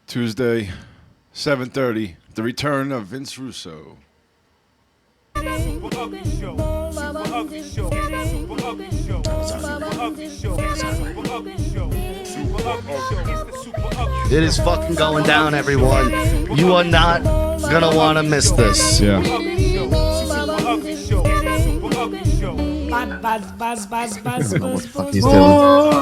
Tuesday, 7:30. The return of Vince Russo. It is fucking going down, everyone. You are not gonna want to miss this. Yeah.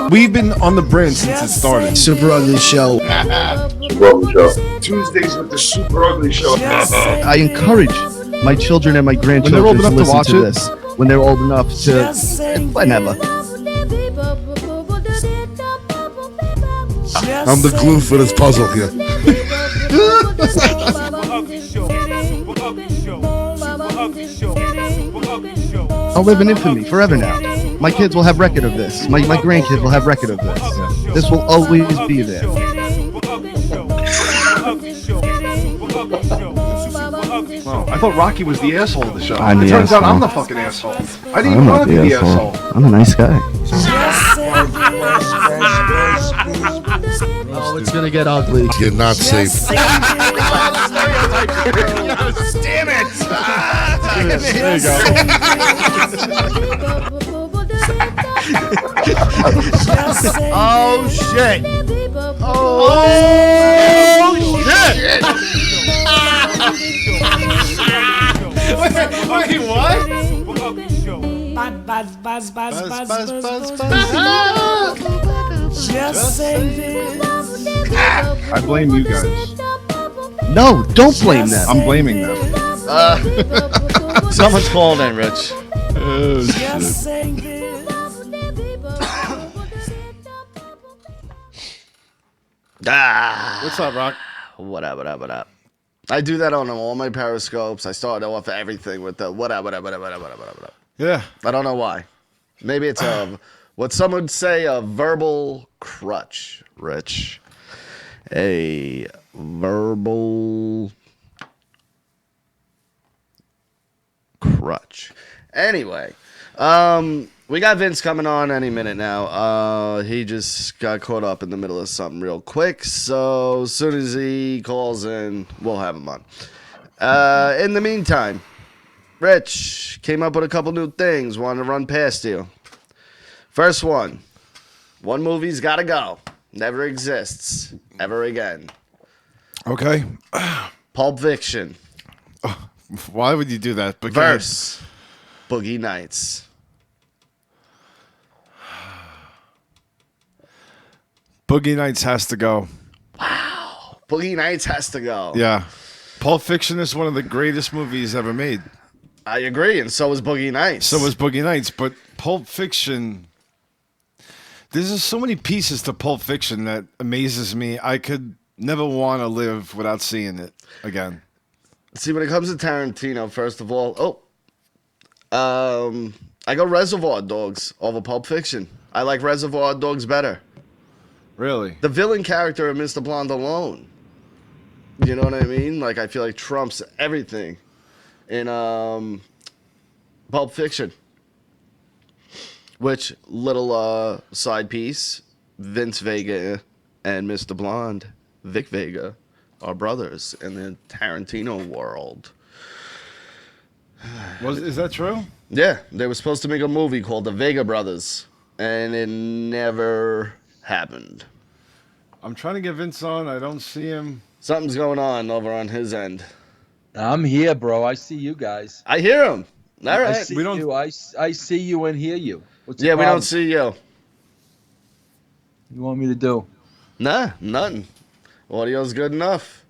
We've been on the brand since it started. Super Ugly Show. Super Ugly Show. Tuesdays with the Super Ugly Show. I encourage my children and my grandchildren to listen to this when they're old enough to. Whenever. I'm the glue for this puzzle here. I'll live in infamy forever now. My kids will have record of this. My grandkids will have record of this. This will always be there. Well, I thought Rocky was the asshole of the show. I'm it the turns out asshole. I'm the fucking asshole. I didn't even want to be the asshole. I'm a nice guy. Oh, it's gonna get ugly. You're not safe. Damn it! There you go. Oh shit! Oh shit! Wait, what? I blame you guys. No, don't blame them. I'm blaming them. Someone's calling in, Rich. Oh, shit. What's up, Rock? What up? I do that on all my periscopes. I start off everything with the what up. Yeah. I don't know why. Maybe it's what some would say a verbal crutch, Rich. A verbal crutch. Anyway, we got Vince coming on any minute now. He just got caught up in the middle of something real quick, so as soon as he calls in, we'll have him on. In the meantime, Rich came up with a couple new things, wanted to run past you. First one movie's gotta go. Never exists ever again. Okay. Pulp Fiction. Why would you do that? Because Verse. Boogie Nights. Boogie Nights has to go. Wow. Boogie Nights has to go. Yeah. Pulp Fiction is one of the greatest movies ever made. I agree, and so is Boogie Nights. So was Boogie Nights, but Pulp Fiction, there's just so many pieces to Pulp Fiction that amazes me. I could never want to live without seeing it again. See, when it comes to Tarantino, first of all, I go Reservoir Dogs over Pulp Fiction. I like Reservoir Dogs better. Really? The villain character of Mr. Blonde alone. You know what I mean? Like, I feel like trumps everything in Pulp Fiction. Which, little side piece, Vince Vega and Mr. Blonde, Vic Vega, are brothers in the Tarantino world. Is that true? Yeah, they were supposed to make a movie called The Vega Brothers, and it never happened. I'm trying to get Vince on. I don't see him. Something's going on over on his end. I'm here, bro. I see you guys. I hear him. All I right. see you. I see you and hear you. What's the Yeah, we problem? don't see you. You want me to do? Nah, nothing. Audio's good enough.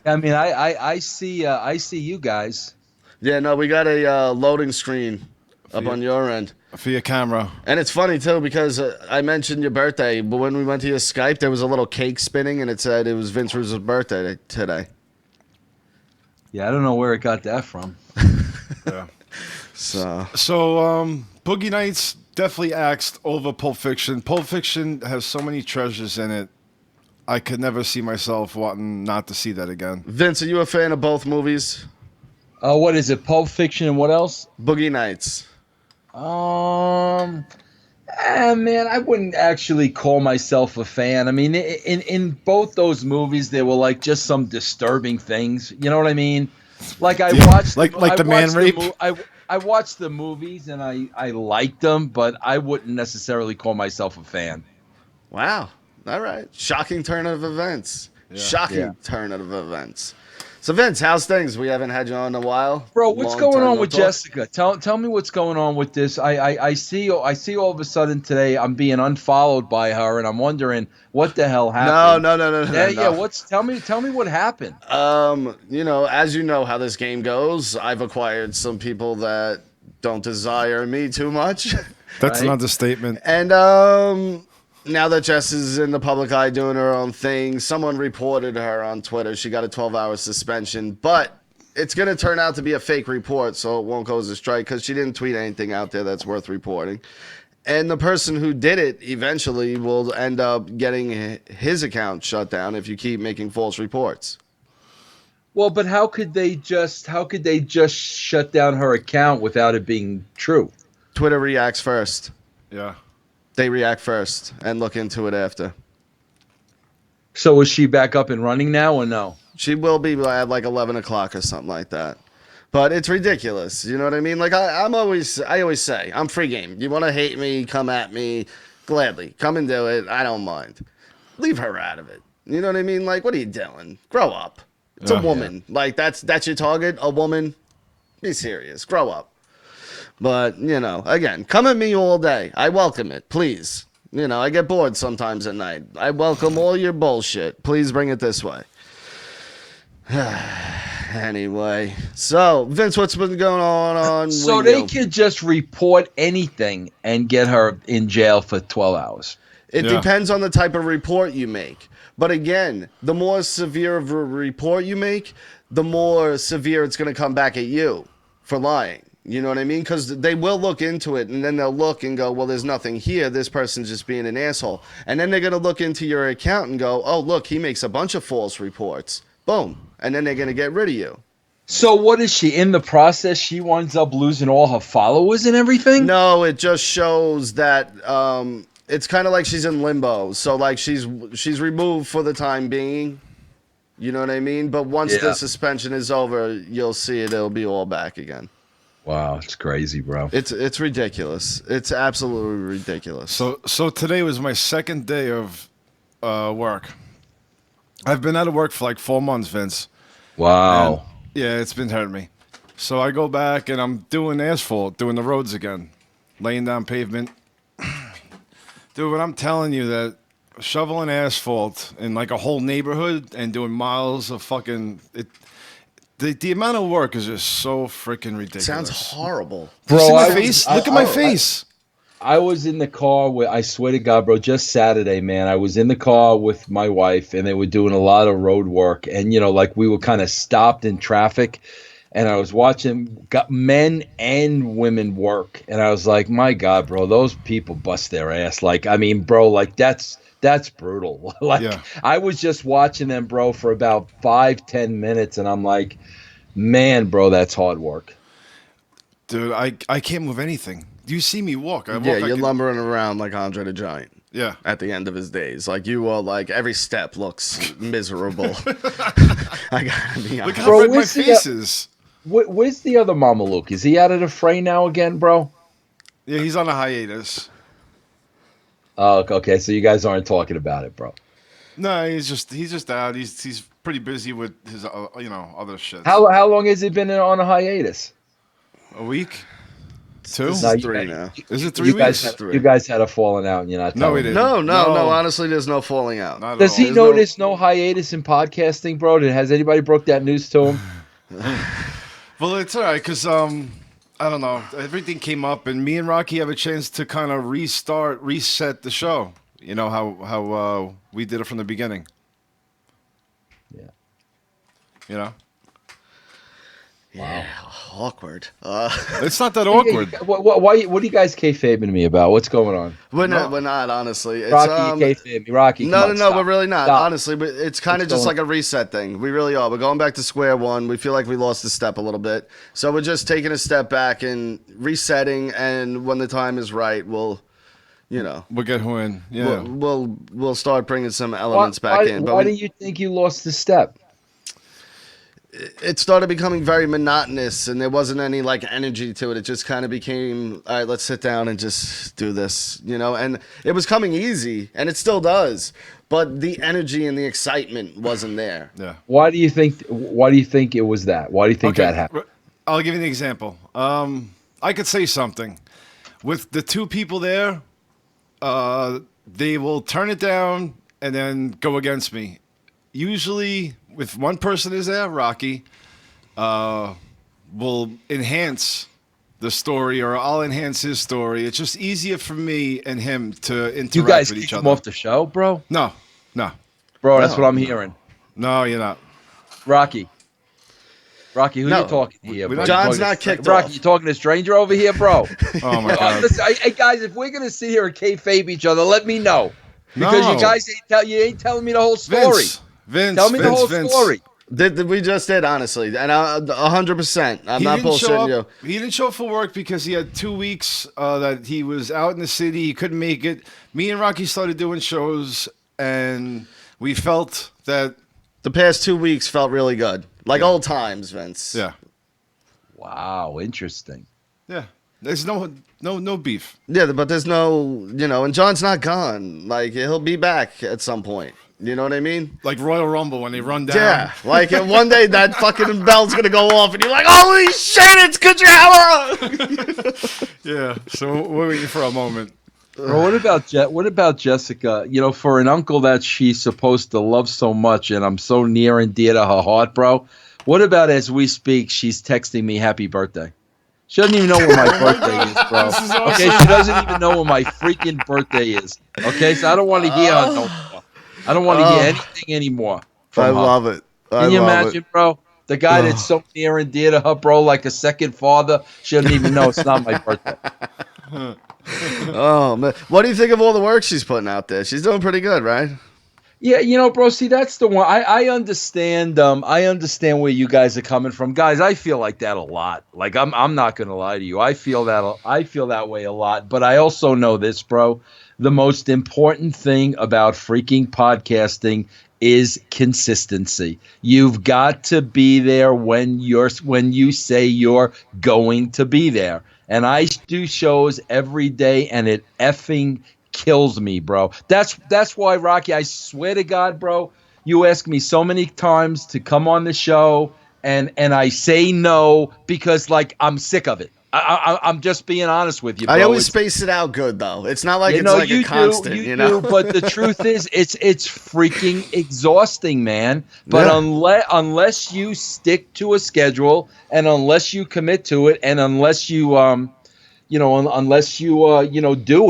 I mean, I see you guys. Yeah, no, we got a loading screen up on your end. For your camera. And it's funny, too, because I mentioned your birthday, but when we went to your Skype, there was a little cake spinning, and it said it was Vince Russo's birthday today. Yeah, I don't know where it got that from. Yeah. So Boogie Nights definitely axed over Pulp Fiction. Pulp Fiction has so many treasures in it. I could never see myself wanting not to see that again. Vince, are you a fan of both movies? What is it? Pulp Fiction and what else? Boogie Nights. Man, I wouldn't actually call myself a fan. I mean, in both those movies, there were like just some disturbing things. You know what I mean? Like I Yeah, watched, like the man rape? I watched the movies and I liked them, but I wouldn't necessarily call myself a fan. Wow. All right. Shocking turn of events. Shocking Yeah. turn of events. So Vince, how's things? We haven't had you on in a while. Bro, what's Long going time on no with talk. Jessica? Tell me what's going on with this. I see all of a sudden today I'm being unfollowed by her, and I'm wondering what the hell No, happened. no. Tell me what happened. As you know how this game goes, I've acquired some people that don't desire me too much. That's an Right. understatement. And now that Jess is in the public eye doing her own thing, someone reported her on Twitter. She got a 12-hour suspension, but it's going to turn out to be a fake report, so it won't go as a strike because she didn't tweet anything out there that's worth reporting. And the person who did it eventually will end up getting his account shut down if you keep making false reports. Well, but how could they just shut down her account without it being true? Twitter reacts first. Yeah. They react first and look into it after. So is she back up and running now or no? She will be at like 11 o'clock or something like that. But it's ridiculous. You know what I mean? Like I always say, I'm free game. You want to hate me, come at me, gladly. Come and do it. I don't mind. Leave her out of it. You know what I mean? Like, what are you doing? Grow up. It's a woman. Yeah. Like that's your target, a woman. Be serious. Grow up. But, again, come at me all day. I welcome it, please. I get bored sometimes at night. I welcome all your bullshit. Please bring it this way. Anyway, so, Vince, what's been going on So with they you? could just report anything and get her in jail for 12 hours. It depends on the type of report you make. But again, the more severe of a report you make, the more severe it's going to come back at you for lying. You know what I mean? Because they will look into it, and then they'll look and go, well, there's nothing here. This person's just being an asshole. And then they're going to look into your account and go, oh, look, he makes a bunch of false reports. Boom. And then they're going to get rid of you. So what is she, in the process, she winds up losing all her followers and everything? No, it just shows that it's kind of like she's in limbo. So, like, she's removed for the time being. You know what I mean? But once the suspension is over, you'll see it. It'll be all back again. Wow, it's crazy, bro. It's ridiculous. It's absolutely ridiculous. So today was my second day of work. I've been out of work for like 4 months, Vince. Wow. And, yeah, it's been hurting me. So I go back and I'm doing asphalt, doing the roads again, laying down pavement. Dude, what I'm telling you, that shoveling asphalt in like a whole neighborhood and doing miles of fucking the amount of work is just so freaking ridiculous. Sounds horrible. Bro, see my face? Look at my face. I was in the car with, I swear to God, bro, just Saturday, man. I was in the car with my wife and they were doing a lot of road work. And, like we were kind of stopped in traffic and I was watching men and women work. And I was like, my God, bro, those people bust their ass. Like, I mean, bro, like that's brutal. I was just watching them, bro, for about 5-10 minutes. And I'm like, man, bro, that's hard work. Dude, I can't move anything. You see me walk. You're lumbering around like Andre the Giant. Yeah. At the end of his days. Like, you are, like, every step looks miserable. I gotta be honest. Look how red my face is. Where's the other Mama Luke? Is he out of the fray now again, bro? Yeah, he's on a hiatus. Oh, okay. So you guys aren't talking about it, bro. No, he's just out. He's pretty busy with his other shit. How long has he been on a hiatus? A week? 2? This is 3 now. Is it 3 weeks? You guys had a falling out and you're not No, we telling didn't. No. Honestly, there's no falling out. Does he know there's no hiatus in podcasting, bro? Has anybody broke that news to him? Well, it's all right because I don't know. Everything came up, and me and Rocky have a chance to kind of reset the show. You know how we did it from the beginning. Yeah. You know. Yeah, awkward. It's not that awkward. What are you guys kayfabing me about? What's going on? We're not, honestly. It's, Rocky, you kayfabe me. Rocky, no, stop. we're really not. Stop. Honestly, but it's kind of just like a reset thing. We really are. We're going back to square one. We feel like we lost a step a little bit. So we're just taking a step back and resetting, and when the time is right, we'll We'll get who in. Yeah. We'll start bringing some elements back in. But why do you think you lost the step? It started becoming very monotonous, and there wasn't any like energy to it. It just kind of became, all right, let's sit down and just do this, And it was coming easy, and it still does, but the energy and the excitement wasn't there. Yeah. Why do you think it was that? Why do you think that happened? I'll give you an example. I could say something. With the two people there, they will turn it down and then go against me. Usually, if one person is there, Rocky will enhance the story, or I'll enhance his story. It's just easier for me and him to interact You guys with each kicked other. him off the show, bro? No. Bro, that's what I'm hearing. No, you're not. Rocky, who No. you talking to here, bro? John's not kicked Rocky, off. you talking to a stranger over here, bro? Oh my God. Listen, hey guys, if we're gonna sit here and kayfabe each other, let me know, because No. you guys ain't telling me the whole story. Vince, Tell me the whole story. We just did, honestly, and 100%. I'm not bullshitting you. He didn't show up for work because he had 2 weeks that he was out in the city. He couldn't make it. Me and Rocky started doing shows, and we felt that. The past 2 weeks felt really good, like old times, Vince. Yeah. Wow, interesting. Yeah. There's no beef. Yeah, but there's no, and John's not gone. Like, he'll be back at some point. You know what I mean? Like Royal Rumble when they run down. Yeah. Like, one day that fucking bell's going to go off, and you're like, holy shit, it's Kajala! Yeah. So we're waiting for a moment. Bro, what about Jessica? For an uncle that she's supposed to love so much, and I'm so near and dear to her heart, bro. What about as we speak, she's texting me happy birthday? She doesn't even know when my birthday is, bro. Okay, she doesn't even know when my freaking birthday is. Okay, so I don't want to hear her no more. I don't want to hear anything anymore from her. love it. Can you imagine, bro? The guy that's so near and dear to her, bro, like a second father, she doesn't even know it's not my birthday. Oh, man. What do you think of all the work she's putting out there? She's doing pretty good, right? Yeah, bro, see, that's the one. I understand where you guys are coming from. Guys, I feel like that a lot. Like, I'm not going to lie to you. I feel that way a lot. But I also know this, bro. The most important thing about freaking podcasting is consistency. You've got to be there when you say you're going to be there. And I do shows every day, and it effing kills me, bro. That's why, Rocky, I swear to God, bro, you ask me so many times to come on the show, and I say no because, like, I'm sick of it. I'm just being honest with you, bro. I always space it out good, though. It's not like it's like a constant, you know? But the truth is, it's freaking exhausting, man. But unless you stick to a schedule, and unless you commit to it, and unless you do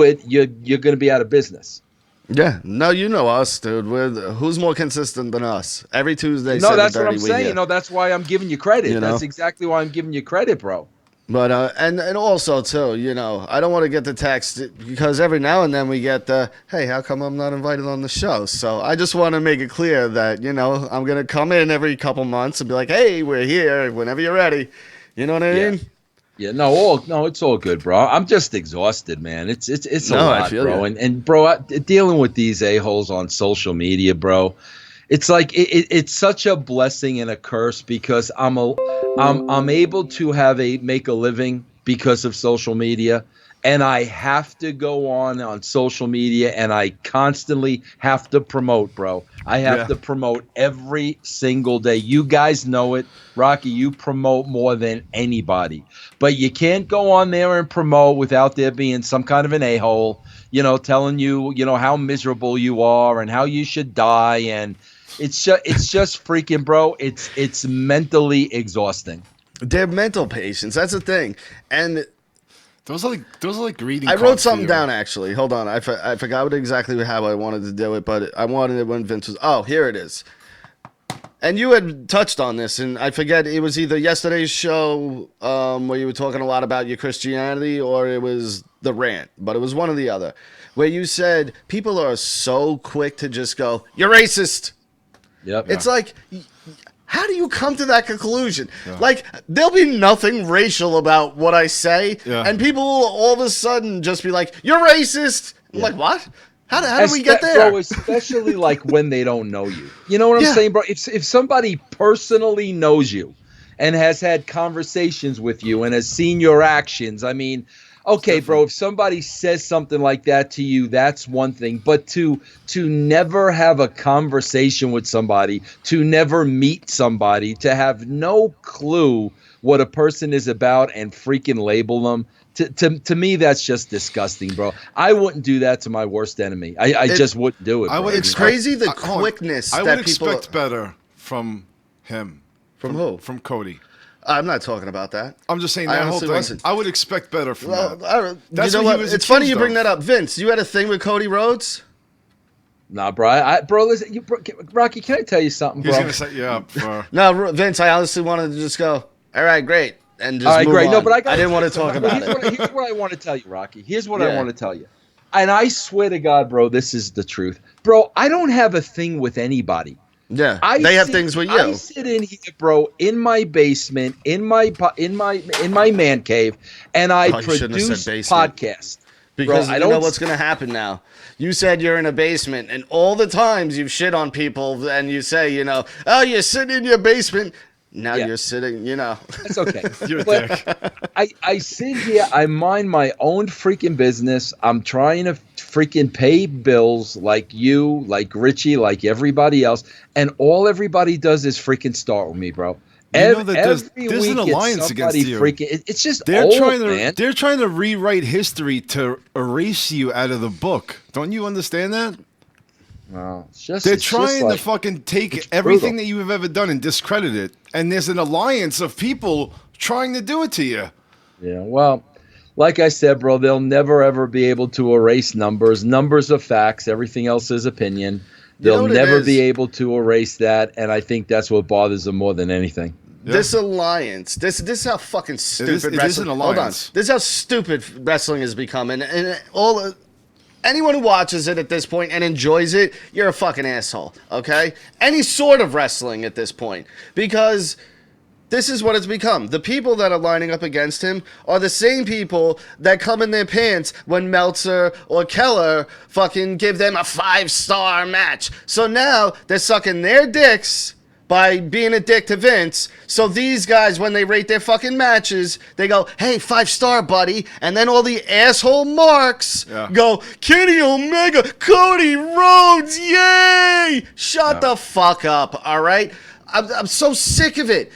it, you're going to be out of business. Yeah. No, you know us, dude. Who's more consistent than us? Every Tuesday, No, that's what I'm saying. That's why I'm giving you credit. That's exactly why I'm giving you credit, bro. But and also too, I don't want to get the text because every now and then we get the, hey, how come I'm not invited on the show? So I just want to make it clear that I'm gonna come in every couple months and be like, hey, we're here whenever you're ready. You know what I mean? Yeah, no, it's all good, bro. I'm just exhausted, man. It's a lot, bro. You. And bro, dealing with these a-holes on social media, bro. It's like it's such a blessing and a curse because I'm able to make a living because of social media, and I have to go on social media, and I constantly have to promote, bro. I have to promote every single day. You guys know it, Rocky. You promote more than anybody, but you can't go on there and promote without there being some kind of an a-hole, telling you, how miserable you are and how you should die, and it's just freaking, bro. It's mentally exhausting. They're mental patients. That's the thing. And those are like reading. I wrote something down, actually. Hold on. I forgot exactly how I wanted to do it, but I wanted it when Vince was. Oh, here it is. And you had touched on this, and I forget, it was either yesterday's show where you were talking a lot about your Christianity, or it was the rant, but it was one or the other, where you said people are so quick to just go, you're racist. Yep. It's like, how do you come to that conclusion? Yeah. Like, there'll be nothing racial about what I say, and people will all of a sudden just be like, you're racist. I'm like, what? How did we get there? Bro, especially like when they don't know you. You know what I'm saying, bro? If somebody personally knows you and has had conversations with you and has seen your actions, I mean, okay, bro, if somebody says something like that to you, that's one thing. But to never have a conversation with somebody, to never meet somebody, to have no clue what a person is about and freaking label them, to me, that's just disgusting, bro. I wouldn't do that to my worst enemy. I just wouldn't do it. Bro. It's crazy the quickness I that would people expect better from him. From who? From Cody. I'm not talking about that. I'm just saying I that whole honestly thing. wasn't. I would expect better from that. You know what? It's funny you bring that up, Vince. You had a thing with Cody Rhodes. Nah, bro. Bro, listen, Rocky. Can I tell you something, bro? He's gonna set you up for. No, Vince. I honestly wanted to just go. All right, great. And just all right, move great. on. No, but I didn't want to talk about it. Here's what I want to tell you, Rocky. Here's what I want to tell you. And I swear to God, bro, this is the truth. Bro, I don't have a thing with anybody. Yeah, they have things with you. I sit in here, bro, in my basement, in my man cave, and I produce podcasts. Because bro, you know what's going to happen now. You said you're in a basement, and all the times you've shit on people, and you say, you know, oh, you're sitting in your basement. Now you're sitting, you know. That's okay. You're a dick. I sit here, I mind my own freaking business. I'm trying to freaking pay bills like you, like Richie, like everybody else. And all everybody does is freaking start with me, bro. You know that there's an alliance against you. It's just man. They're trying to rewrite history to erase you out of the book. Don't you understand that? No, they're trying to fucking take everything that you have ever done and discredit it. And there's an alliance of people trying to do it to you. Yeah, well, like I said, bro, they'll never, ever be able to erase numbers. Numbers are facts. Everything else is opinion. They'll never be able to erase that. And I think that's what bothers them more than anything. Yeah. This alliance, this is how fucking stupid wrestling. It is an alliance. Hold on. This is how stupid wrestling has become. And all... Anyone who watches it at this point and enjoys it, you're a fucking asshole, okay? Any sort of wrestling at this point. Because this is what it's become. The people that are lining up against him are the same people that come in their pants when Meltzer or Keller fucking give them a 5-star match. So now they're sucking their dicks by being a dick to Vince. So these guys, when they rate their fucking matches, they go, hey, 5-star, buddy. And then all the asshole marks go, Kenny Omega, Cody Rhodes, yay! Shut the fuck up, all right? I'm so sick of it.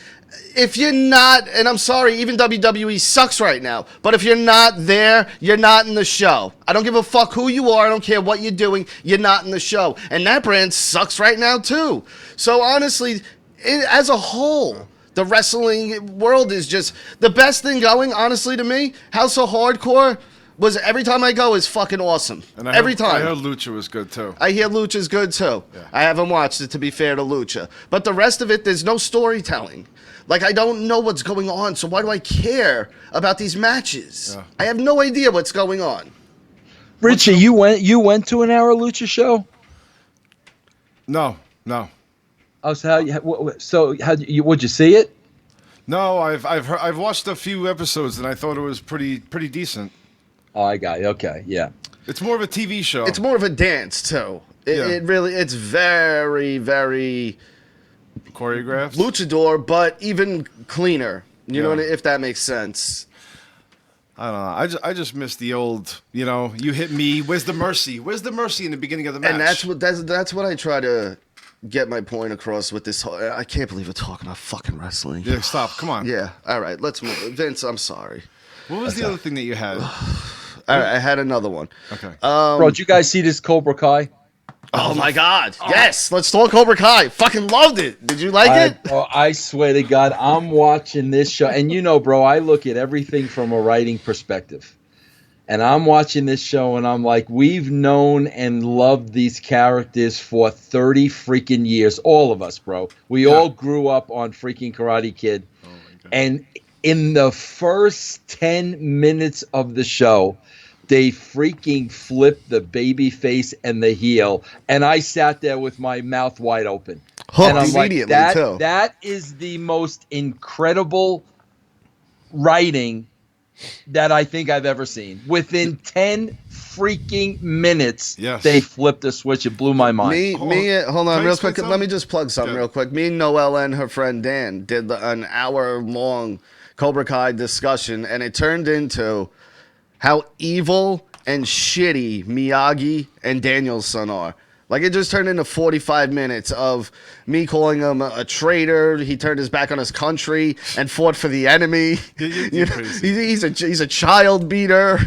If you're not, and I'm sorry, even WWE sucks right now, but if you're not there, you're not in the show. I don't give a fuck who you are. I don't care what you're doing. You're not in the show. And that brand sucks right now, too. So, honestly, as a whole, the wrestling world is just the best thing going, honestly, to me. House of Hardcore was, every time I go, is fucking awesome. And every time. I heard Lucha was good, too. I hear Lucha's good, too. Yeah. I haven't watched it, to be fair to Lucha. But the rest of it, there's no storytelling. Like, I don't know what's going on, so why do I care about these matches? Yeah. I have no idea what's going on. Richie, you went to an hour Lucha show? No. Oh, would you see it? No, I've watched a few episodes and I thought it was pretty decent. Oh, I got you. Okay, yeah. It's more of a TV show. It's more of a dance too. It really, it's very, very choreographed, luchador, but even cleaner. You know, if that makes sense. I don't know. I just miss the old. You know, you hit me. Where's the mercy? Where's the mercy in the beginning of the match? And that's what I try to get my point across with this. I can't believe we're talking about fucking wrestling. Yeah, stop. Come on. Yeah. All right. Let's move. Vince, I'm sorry. What was the other thing that you had? All right, I had another one. Okay. Bro, did you guys see this Cobra Kai? Oh my God! Yes, let's talk Cobra Kai. Fucking loved it. Did you like it? Bro, I swear to God, I'm watching this show, and you know, bro, I look at everything from a writing perspective, and I'm watching this show, and I'm like, we've known and loved these characters for 30 freaking years, all of us, bro. We all grew up on freaking Karate Kid, and in the first 10 minutes of the show, they freaking flipped the baby face and the heel, and I sat there with my mouth wide open. Hooked and I'm immediately, like, too. That is the most incredible writing that I think I've ever seen. Within 10 freaking minutes, Yes. they flipped the switch. It blew my mind. Hold on Can I real explain quick. Let something? me just plug something Yeah. real quick. Me and Noelle and her friend Dan did an hour-long Cobra Kai discussion, and it turned into how evil and shitty Miyagi and Danielson are. Like, it just turned into 45 minutes of me calling him a traitor. He turned his back on his country and fought for the enemy. You're crazy. He's a child beater.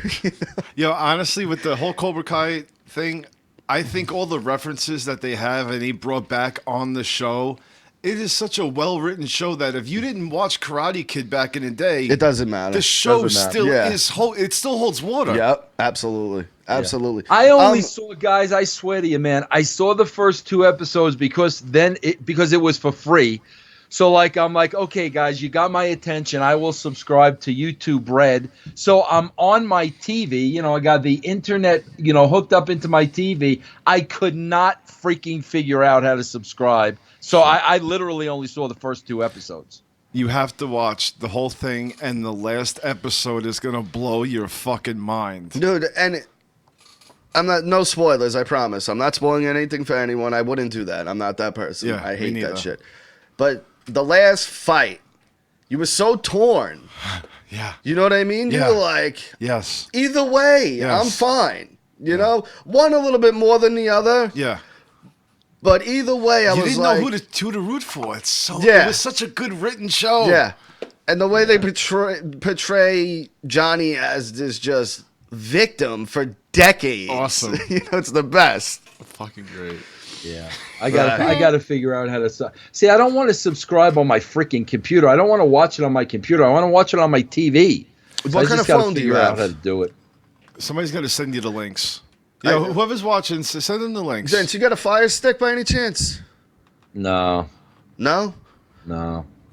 Yo, honestly, with the whole Cobra Kai thing, I think all the references that they have and he brought back on the show, it is such a well-written show that if you didn't watch Karate Kid back in the day, It doesn't matter. the show Doesn't matter. still Yeah. it still holds water. Yep, absolutely. Absolutely. I only saw, guys, I swear to you, man, I saw the first 2 episodes because it was for free. So like I'm like, okay, guys, you got my attention. I will subscribe to YouTube Red. So I'm on my TV. I got the internet, hooked up into my TV. I could not freaking figure out how to subscribe. So I literally only saw the first 2 episodes. You have to watch the whole thing, and the last episode is gonna blow your fucking mind. Dude, and no spoilers, I promise. I'm not spoiling anything for anyone. I wouldn't do that. I'm not that person. Yeah, I me hate neither. that shit. But the last fight, you were so torn. Yeah. You know what I mean? Yeah. You were like, Yes. either way, Yes. I'm fine. You know? One a little bit more than the other. Yeah. But either way, I You was didn't like, know who to root for. It Yeah. was such a good written show. yeah. And the way they portray Johnny as this just victim for decades. Awesome. It's the best. Fucking great. Yeah, I gotta figure out how to see. I don't want to subscribe on my freaking computer. I don't want to watch it on my computer. I want to watch it on my TV. So What I kind just of gotta phone do you figure out have? how to do it. Somebody's gonna send you the links. Yo, whoever's watching, send them the links. Vince, you got a Fire Stick by any chance? No. No?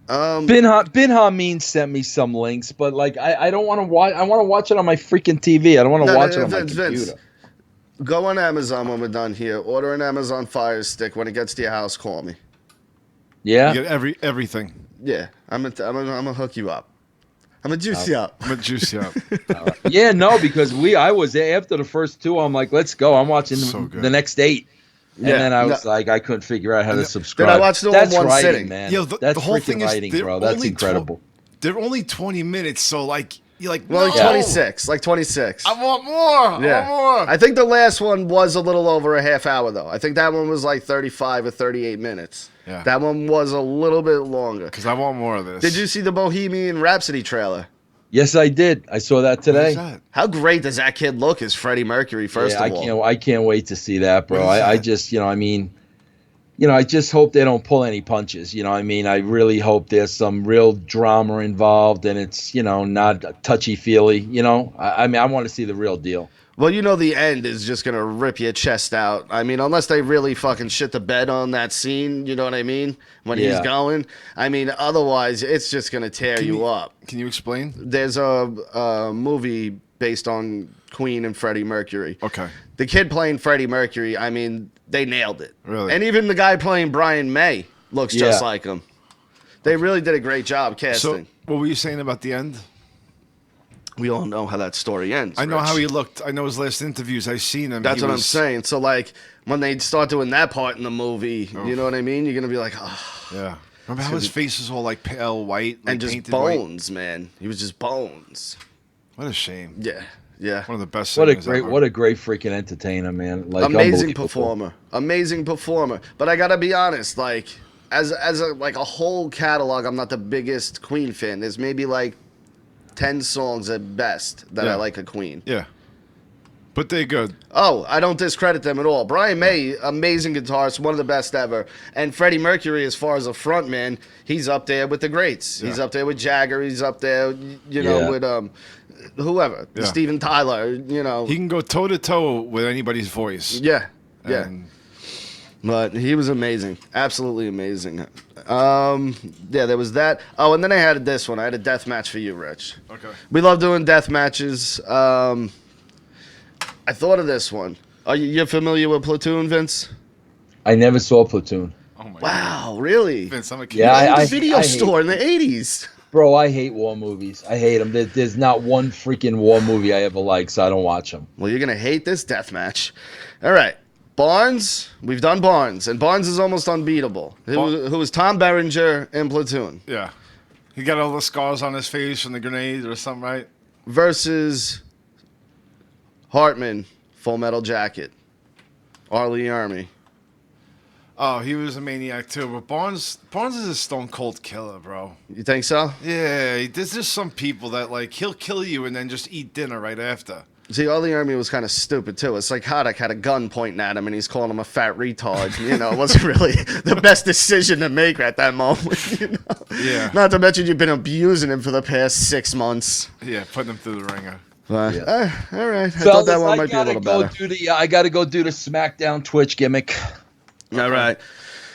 Bin Hameen sent me some links, but like I don't want to watch. I want to watch it on my freaking TV. I don't want to watch it on my computer. Vince, go on Amazon when we're done here. Order an Amazon Fire Stick. When it gets to your house, call me. Yeah. You get everything. Yeah, I'm gonna hook you up. I'm gonna juice you up. I'm gonna juice you up. Yeah, no, because I was after the first 2. I'm like, let's go. I'm watching So good. the next 8. And Yeah, then I was no. like, I couldn't figure out how to subscribe. I watched it all in That's one writing, sitting. man. Yo, That's the whole freaking thing is writing, they're bro. That's only incredible. They're only 20 minutes, so like you're like, Well, no, 26. Like 26. I want more. Yeah. I want more. I think the last one was a little over a half hour, though. I think that one was like 35 or 38 minutes. Yeah. That one was a little bit longer. Because I want more of this. Did you see the Bohemian Rhapsody trailer? Yes, I did. I saw that What today. is that? How great does that kid look as Freddie Mercury, first Yeah, of all? I can't wait to see that, bro. What is I that? just, I just hope they don't pull any punches. I really hope there's some real drama involved and it's, not touchy-feely, I want to see the real deal. Well, the end is just going to rip your chest out. I mean, unless they really fucking shit the bed on that scene, you know what I mean? When he's Yeah. going. I mean, otherwise, it's just going to tear you up. Can you explain? There's a movie based on Queen and Freddie Mercury. Okay. The kid playing Freddie Mercury, I mean, they nailed it. Really? And even the guy playing Brian May looks just Yeah. like him. They really did a great job So, casting. what were you saying about the end? We all know how that story ends. I know Rich. how he looked. I know his last interviews. I've seen him. That's He what I'm was- saying. So, like, when they start doing that part in the movie, you know what I mean? You're going to be like, oh. Yeah. Remember how his face was all like pale white, like And just painted white? bones, man. He was just bones. What a shame. Yeah. Yeah. One of the best. What a singers great ever. freaking entertainer, man. Like Amazing unbelievable. performer. Amazing performer. But I got to be honest, like, as a whole catalog, I'm not the biggest Queen fan. There's maybe like 10 songs at best that Yeah. I like a Queen. Yeah. But they're good. Oh, I don't discredit them at all. Brian May, amazing guitarist, one of the best ever. And Freddie Mercury, as far as a front man, he's up there with the greats. He's Yeah. up there with Jagger. He's up there, Yeah. with whoever, Yeah. Steven Tyler. He can go toe to toe with anybody's voice. Yeah, yeah. And But he was amazing, absolutely amazing. Yeah, there was that. Oh, and then I had this one. I had a death match for you, Rich. Okay. We love doing death matches. I thought of this one. Are you familiar with Platoon, Vince? I never saw Platoon. Oh my God. Wow, really? Vince, I'm a kid. Yeah, You owned I a video hate- store in the 80s. Bro, I hate war movies. I hate them. There's not one freaking war movie I ever like, so I don't watch them. Well, you're gonna hate this death match. All right, Barnes. We've done Barnes, and Barnes is almost unbeatable. Who was Tom Berenger in Platoon Yeah. He got all the scars on his face from the grenade or something, right? versus Hartman, Full Metal Jacket, Arlie Army. Oh, he was a maniac too. But Barnes is a stone cold killer, bro. You think so? Yeah, there's just some people that like he'll kill you and then just eat dinner right after. See, Arlie Army was kind of stupid too. A psychotic had a gun pointing at him, and he's calling him a fat retard. You know, it wasn't really the best decision to make at that moment. You know? Yeah. Not to mention you've been abusing him for the past 6 months. Yeah, putting him through the ringer. But, all right. I thought that one might be a little better. I gotta go do the SmackDown Twitch gimmick. All right.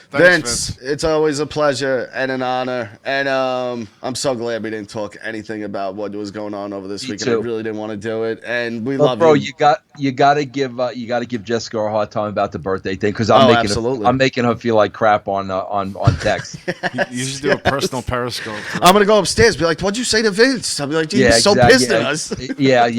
Thanks, Vince, it's always a pleasure and an honor. And I'm so glad we didn't talk anything about what was going on over this weekend. I really didn't want to do it. And we love bro, you. you gotta give Jessica a hard time about the birthday thing because absolutely. I'm making her feel like crap on text. You should do a personal Periscope. I'm gonna go upstairs and be like, "What'd you say to Vince?" I'll be like, "Dude, he's so pissed at us." Yeah.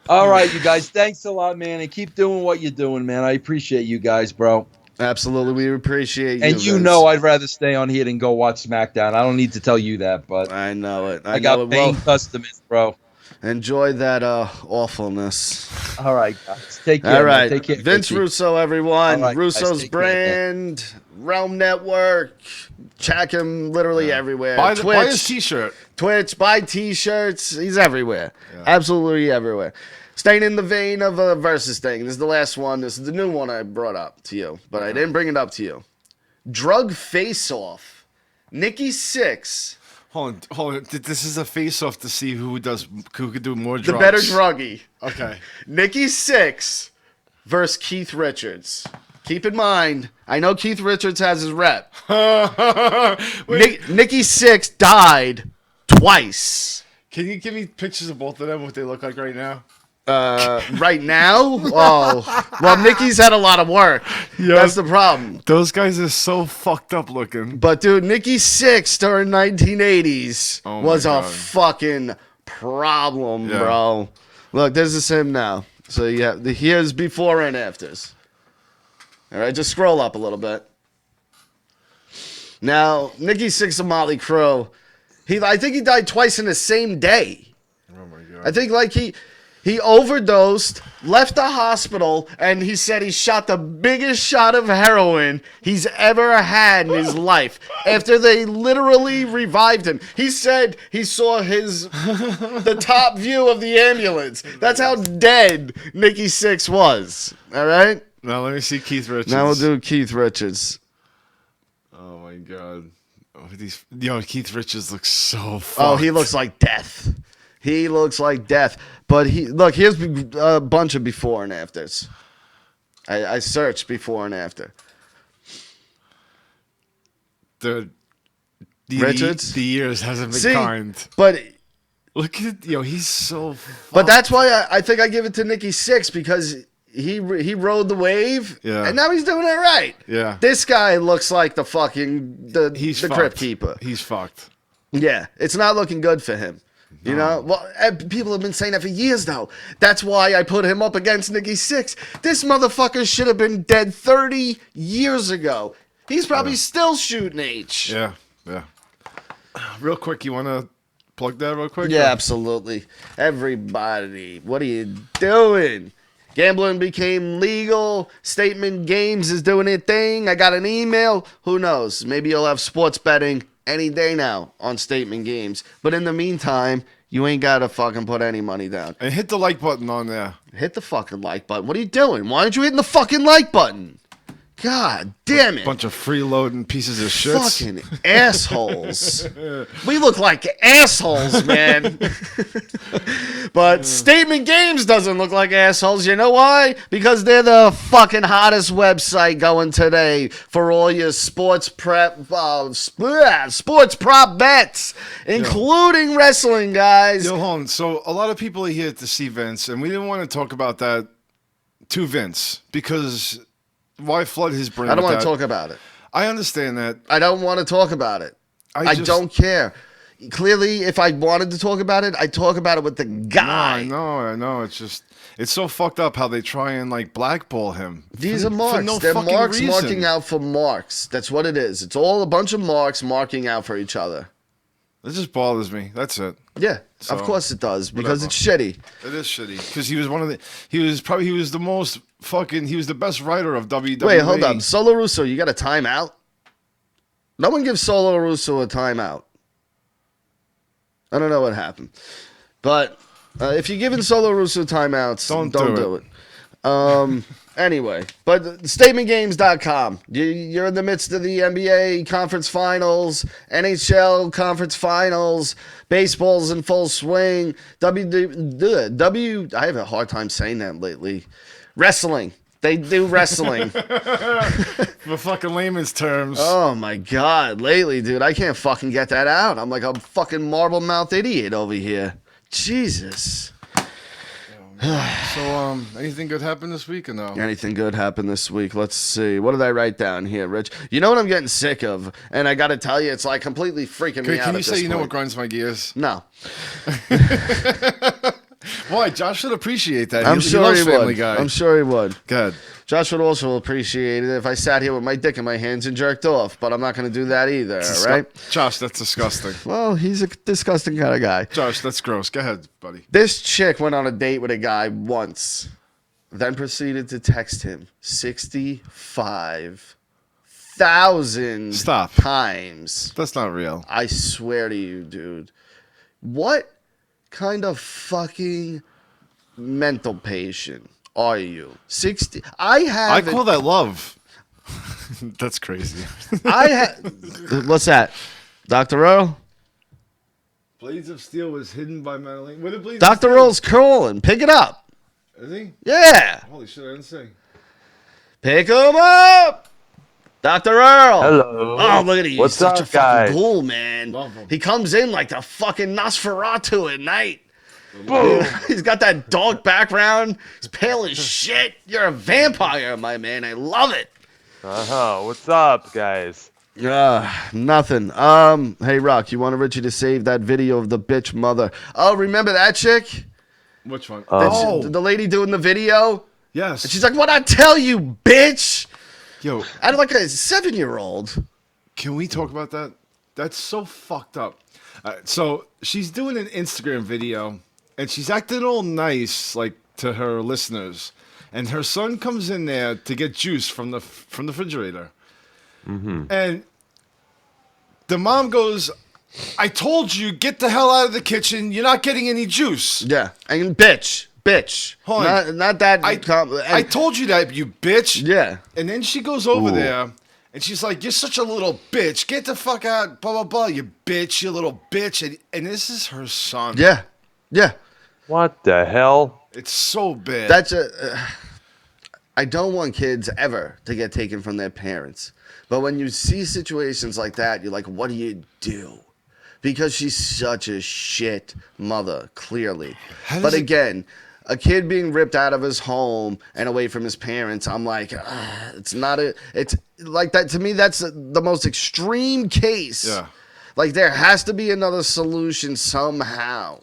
All right, you guys. Thanks a lot, man, and keep doing what you're doing, man. I appreciate you guys, bro. Absolutely, we appreciate you. And you Vince. know I'd rather stay on here than go watch SmackDown. I don't need to tell you that, but I know it. I got paying customers, bro. Enjoy that awfulness. All right, guys. Take care. All right, Take care, Vince Ricky. Russo, everyone. All right, Russo's guys, take care, brand, Realm Network. Check him literally everywhere. Buy Twitch, his T-shirt. Twitch, buy T-shirts. He's everywhere. Absolutely everywhere. Staying in the vein of a versus thing. This is the last one. This is the new one I brought up to you, but I didn't bring it up to you. Drug face-off. Nikki Sixx. Hold on. This is a face-off to see who could do more drugs. The better druggie. Okay. Nikki Sixx versus Keith Richards. Keep in mind, I know Keith Richards has his rep. Nikki Sixx died twice. Can you give me pictures of both of them, what they look like right now? Right now? Oh. Well, Nikki's had a lot of work. Yeah. That's the problem. Those guys are so fucked up looking. But, dude, Nikki Sixx during 1980s was a fucking problem, bro. Look, this is him now. So, yeah, here's before and afters. All right, just scroll up a little bit. Now, Nikki Sixx of Motley Crue, I think he died twice in the same day. Oh, my God. I think, like, he overdosed, left the hospital, and he said he shot the biggest shot of heroin he's ever had in his life. After they literally revived him, he said he saw the top view of the ambulance. That's how dead Nikki Sixx was. All right. Now let me see Keith Richards. Now we'll do Keith Richards. Oh my God. Keith Richards looks so fucked. Oh, he looks like death. He looks like death. But here's a bunch of before and afters. I searched before and after. Richards? The years hasn't been kind. But Look at he's so fucked. But that's why I think I give it to Nikki Sixx, because he rode the wave, and now he's doing it right. Yeah. This guy looks like the fucking the crypt keeper. He's fucked. Yeah, it's not looking good for him. You know, well, people have been saying that for years now. That's why I put him up against Nikki Sixx. This motherfucker should have been dead 30 years ago. He's probably still shooting H. Yeah. Real quick, you want to plug that real quick? Yeah, absolutely. Everybody, what are you doing? Gambling became legal. Statement Games is doing its thing. I got an email. Who knows? Maybe you'll have sports betting any day now on Statement Games. But in the meantime, you ain't got to fucking put any money down. And hit the like button on there. Hit the fucking like button. What are you doing? Why aren't you hitting the fucking like button? God damn it. Bunch of freeloading pieces of shit. Fucking assholes. We look like assholes, man. But Statement Games doesn't look like assholes. You know why? Because they're the fucking hottest website going today for all your sports prop bets, including wrestling, guys. Hold on. So a lot of people are here to see Vince, and we didn't want to talk about that to Vince because why flood his brain? I don't want to talk about it. I understand that. I don't want to talk about it. I just don't care. clearly, if I wanted to talk about it, I talk about it with the guy. No, I know. It's so fucked up how they try and like blackball him. These for- are marks. For no They're fucking marks reason. marking out for marks. That's what it is. It's all a bunch of marks marking out for each other. It just bothers me. That's it. Yeah, So, of course it does, because whatever. it's shitty. It is shitty because he was he was the best writer of WWE. Wait, hold up. Solo Russo, you got a timeout? No one gives Solo Russo a timeout. I don't know what happened. But if you're giving Solo Russo timeouts, don't do it. Anyway, but statementgames.com. You're in the midst of the NBA conference finals, NHL conference finals, baseball's in full swing, I have a hard time saying that lately. Wrestling. They do wrestling. For fucking layman's terms. Oh my God. Lately, dude, I can't fucking get that out. I'm like a fucking marble mouth idiot over here. Jesus. So, anything good happened this week or no? Anything good happened this week? Let's see. What did I write down here, Rich? You know what I'm getting sick of? And I got to tell you, it's like completely freaking me out. Can you at say this you know point. what grinds my gears? No. Why? Josh should appreciate that. I'm he sure loves he Family would. Guy. I'm sure he would. Good. Josh would also appreciate it if I sat here with my dick in my hands and jerked off, but I'm not going to do that either, all right? Josh, that's disgusting. Well, he's a disgusting kind of guy. Josh, that's gross. Go ahead, buddy. This chick went on a date with a guy once, then proceeded to text him 65,000 Stop. times. That's not real. I swear to you, dude. What kind of fucking mental patient are you? 60. I call that love. That's crazy. What's that? Dr. Earl? Blades of Steel was hidden by Madeline. What did Blades Dr. Earl's calling. Pick it up. Is he? Yeah. Holy shit, I didn't see. Pick him up. Dr. Earl. Hello. Oh, look at you. What's He's such up, a fucking guys? ghoul, man. Love him. He comes in like the fucking Nosferatu at night. Boom. He's got that dark background. He's pale as shit. You're a vampire, my man. I love it. What's up, guys? Nothing. Hey, Rock, you wanted Richie to save that video of the bitch mother. Oh, remember that chick? Which one? The lady doing the video? Yes. And she's like, what'd I tell you, bitch? Yo, I'm like a 7-year-old. can we talk about that? That's so fucked up. So she's doing an Instagram video, and she's acting all nice, like to her listeners. And her son comes in there to get juice from the refrigerator, and the mom goes, "I told you, get the hell out of the kitchen. You're not getting any juice." Yeah. And bitch. Hold on. Not that. I told you that, you bitch. Yeah. And then she goes over there, and she's like, "You're such a little bitch. Get the fuck out, blah, blah, blah, you bitch, you little bitch." And this is her son. Yeah. Yeah. What the hell? It's so bad. That's I don't want kids ever to get taken from their parents. But when you see situations like that, you're like, what do you do? Because she's such a shit mother, clearly. But again, a kid being ripped out of his home and away from his parents, I'm like, it's like that. To me, that's the most extreme case. Yeah. Like, there has to be another solution somehow.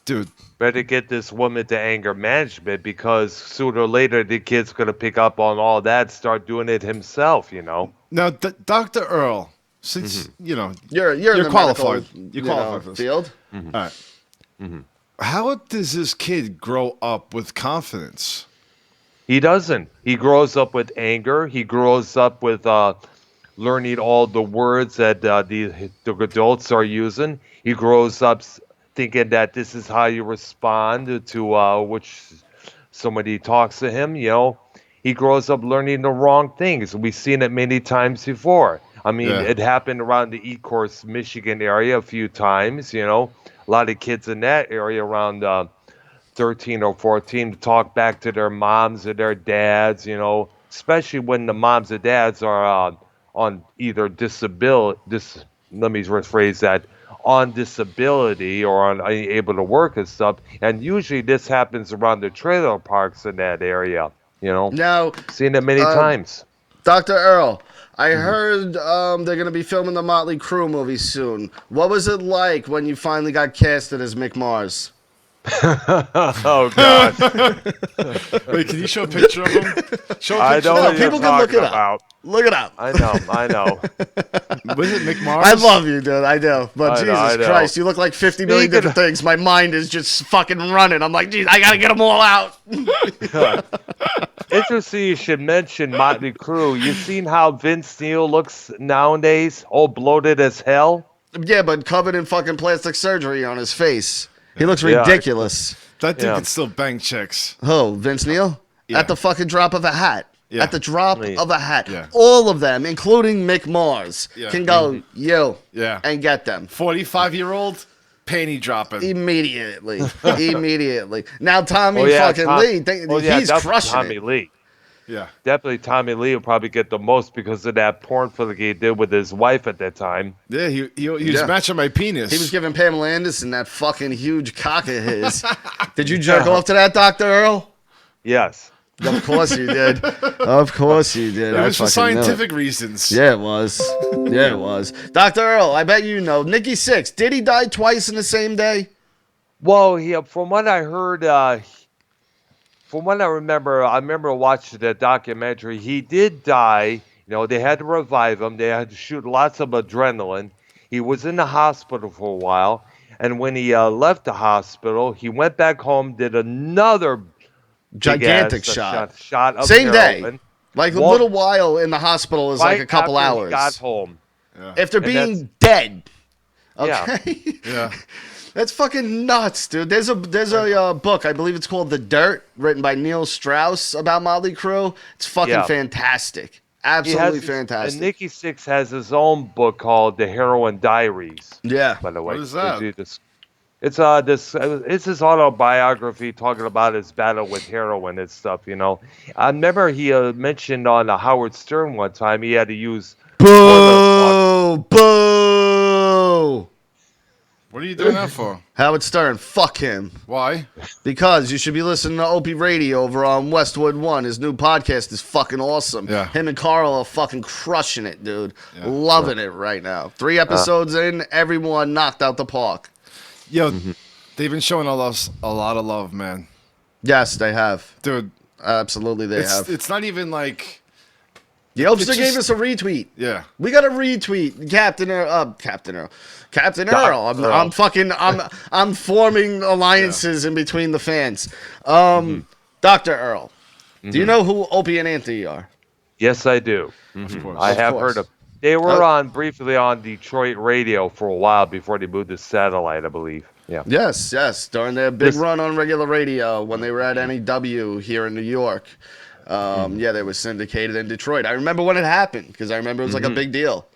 Dude. Better get this woman to anger management, because sooner or later the kid's going to pick up on all that, start doing it himself, you know? Now, Dr. Earl, since, you know, You're in the qualified. medical, You're qualified for this. field. All right. How does this kid grow up with confidence? He doesn't. He grows up with anger. He grows up with learning all the words that the adults are using. He grows up thinking that this is how you respond to which somebody talks to him. You know, he grows up learning the wrong things. We've seen it many times before. I mean, it happened around the Ecorse, Michigan area a few times. You know, a lot of kids in that area around 13 or 14 to talk back to their moms or their dads. You know, especially when the moms and dads are on either disability. Let me rephrase that. On disability or unable to work and stuff, and usually this happens around the trailer parks in that area. You know, Now, seen it many times. Dr. Earl, I heard they're gonna be filming the Motley Crue movie soon. What was it like when you finally got casted as Mick Mars? Oh God! Wait, can you show a picture of him? Show a I picture. know No, what you're people can look talking it up. about. Look it up. I know. Was it Mick Mars? I love you, dude. I do. But I know, I Jesus know. Christ, you look like 50 million Speaking different things. My mind is just fucking running. I'm like, geez, I gotta get them all out. Interesting you should mention Motley Crue. You seen how Vince Neil looks nowadays? All bloated as hell? Yeah, but covered in fucking plastic surgery on his face. He looks Yeah. ridiculous. That dude Yeah. can still bang chicks. Who, Vince Neil? Yeah. At the fucking drop of a hat. Yeah. At the drop Yeah. of a hat. Yeah. All of them, including Mick Mars, Yeah. can go, you, Yeah. and get them. 45-year-old panty dropping. Immediately. Immediately. Now Tommy Oh, yeah, fucking Tom- Lee, Oh, yeah, he's definitely crushing Tommy it. Lee. Yeah. Definitely Tommy Lee will probably get the most because of that porn flick he did with his wife at that time. Yeah, he was Yeah. matching my penis. He was giving Pamela Anderson that fucking huge cock of his. Did you jerk off to that, Dr. Earl? Yes. Of course you did. Of course you did. It I was for fucking know it. scientific reasons. Yeah, it was. Yeah, it was. Dr. Earl, I bet you know. Nikki Sixx, did he die twice in the same day? Well, from what I heard, from what I remember watching that documentary. He did die. You know, they had to revive him. They had to shoot lots of adrenaline. He was in the hospital for a while, and when he left the hospital, he went back home, did another Gigantic big-ass, shot. shot of Same day. heroin. Like a Well, little while in the hospital is like right a couple after he hours. got home. After And being dead. Yeah. Okay? Yeah. That's fucking nuts, dude. There's a book, I believe it's called The Dirt, written by Neil Strauss about Motley Crue. It's fucking Yeah. fantastic. He Absolutely has, fantastic. And Nikki Sixx has his own book called The Heroin Diaries. Yeah. By the way, What is that? It's his autobiography talking about his battle with heroin and stuff. You know, I remember he mentioned on Howard Stern one time he had to use. Boo! Boo! What are you doing that for? Howard Stern, fuck him. Why? Because you should be listening to Opie Radio over on Westwood One. His new podcast is fucking awesome. Yeah. Him and Carl are fucking crushing it, dude. Yeah. Loving it right now. 3 episodes in, everyone knocked out the park. Yo, they've been showing us a lot of love, man. Yes, they have. Dude, Absolutely, they have. it's not even like, The Opster it's gave just- us a retweet. yeah. We got a retweet, Captain Earl. I'm forming alliances in between the fans. Dr. Earl, do you know who Opie and Anthony are? Yes, I do. Of course. I have course. heard of. They were briefly on Detroit radio for a while before they moved to satellite, I believe. Yeah. Yes, during their big This- run on regular radio when they were at NEW here in New York. Yeah, they were syndicated in Detroit. I remember when it happened because I remember it was like a big deal.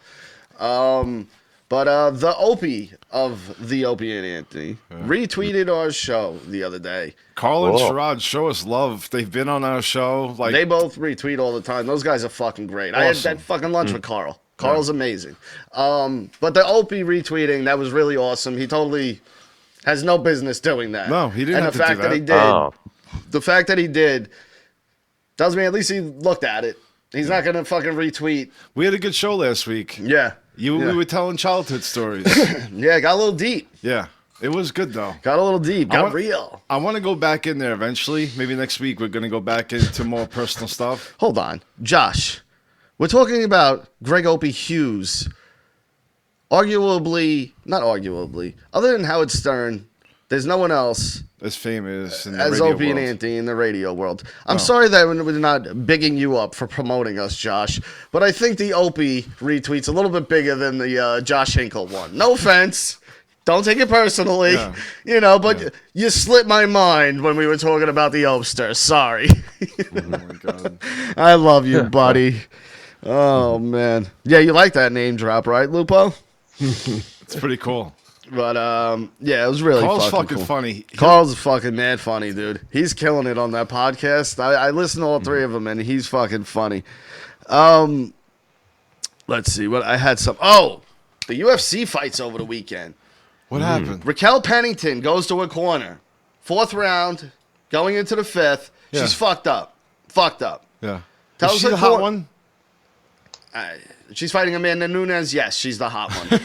But the Opie of the Opie and Anthony retweeted our show the other day. Carl and Whoa. Sherrod show us love. They've been on our show. Like, They both retweet all the time. Those guys are fucking great. I had Awesome. that fucking lunch with Carl. Carl's amazing. But the Opie retweeting, that was really awesome. He totally has no business doing that. No, he didn't and have the to do fact that. that. He did, Oh. the fact that he did, tells me at least he looked at it. He's not gonna fucking retweet. we had a good show last week. Yeah, We were telling childhood stories. yeah, got a little deep. Yeah. It was good, though. Got a little deep. Got want- real. I want to go back in there eventually. Maybe next week we're going to go back into more personal stuff. Hold on, Josh. We're talking about Greg Opie Hughes. Not arguably, other than Howard Stern, there's no one else As famous in the as radio Opie and world. Anthony in the radio world. I'm sorry that we're not bigging you up for promoting us, Josh, but I think the Opie retweet's a little bit bigger than the Josh Hinkle one. No offense. Don't take it personally. Yeah. But you slipped my mind when we were talking about the Opster. Sorry. Oh my God. I love you, buddy. Oh, man. Yeah, you like that name drop, right, Lupo? It's pretty cool. But, yeah, it was really Carl's fucking fucking cool. funny. Carl's fucking mad funny, dude. He's killing it on that podcast. I listened to all 3 of them, and he's fucking funny. Let's see. What I had some. Oh, the UFC fights over the weekend. What happened? Raquel Pennington goes to a corner. 4th round, going into the 5th. Yeah. She's fucked up. Fucked up. Yeah. Tell Is us she her the hot cor- one? She's fighting Amanda Nunes. Yes, she's the hot one.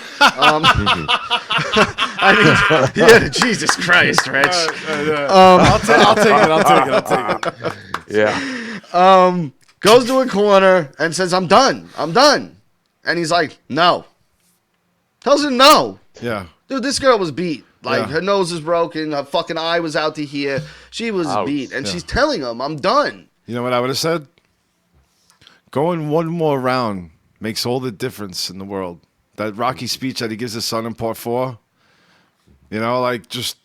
I mean, yeah, Jesus Christ, Rich. I'll take it. Yeah. Goes to a corner and says, I'm done. And he's like, no. Tells her no. Yeah. Dude, this girl was beat. Like, Yeah. her nose is broken. Her fucking eye was out to here. She was Ouch. beat. And she's telling him, I'm done. You know what I would have said? Going one more round makes all the difference in the world. That Rocky speech that he gives his son in part 4, you know, like just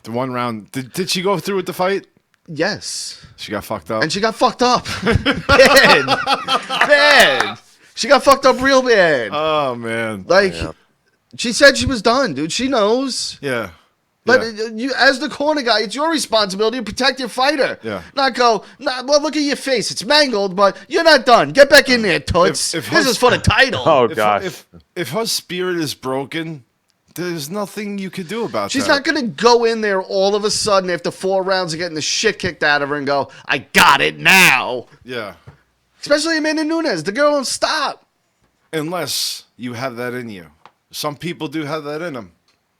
the one round. Did she go through with the fight? Yes. She got fucked up. And she got fucked up. Bad. Bad. She got fucked up real bad. Oh, man. Like, she said she was done, dude. She knows. Yeah. But Yeah. you, as the corner guy, it's your responsibility to protect your fighter. Yeah. Not go, well, look at your face. It's mangled, but you're not done. Get back in there, toots. If This is for the title. Oh, If, gosh. if her spirit is broken, there's nothing you could do about She's that. not going to go in there all of a sudden after 4 rounds of getting the shit kicked out of her and go, I got it now. Yeah. Especially Amanda Nunes. The girl won't stop. Unless you have that in you. Some people do have that in them.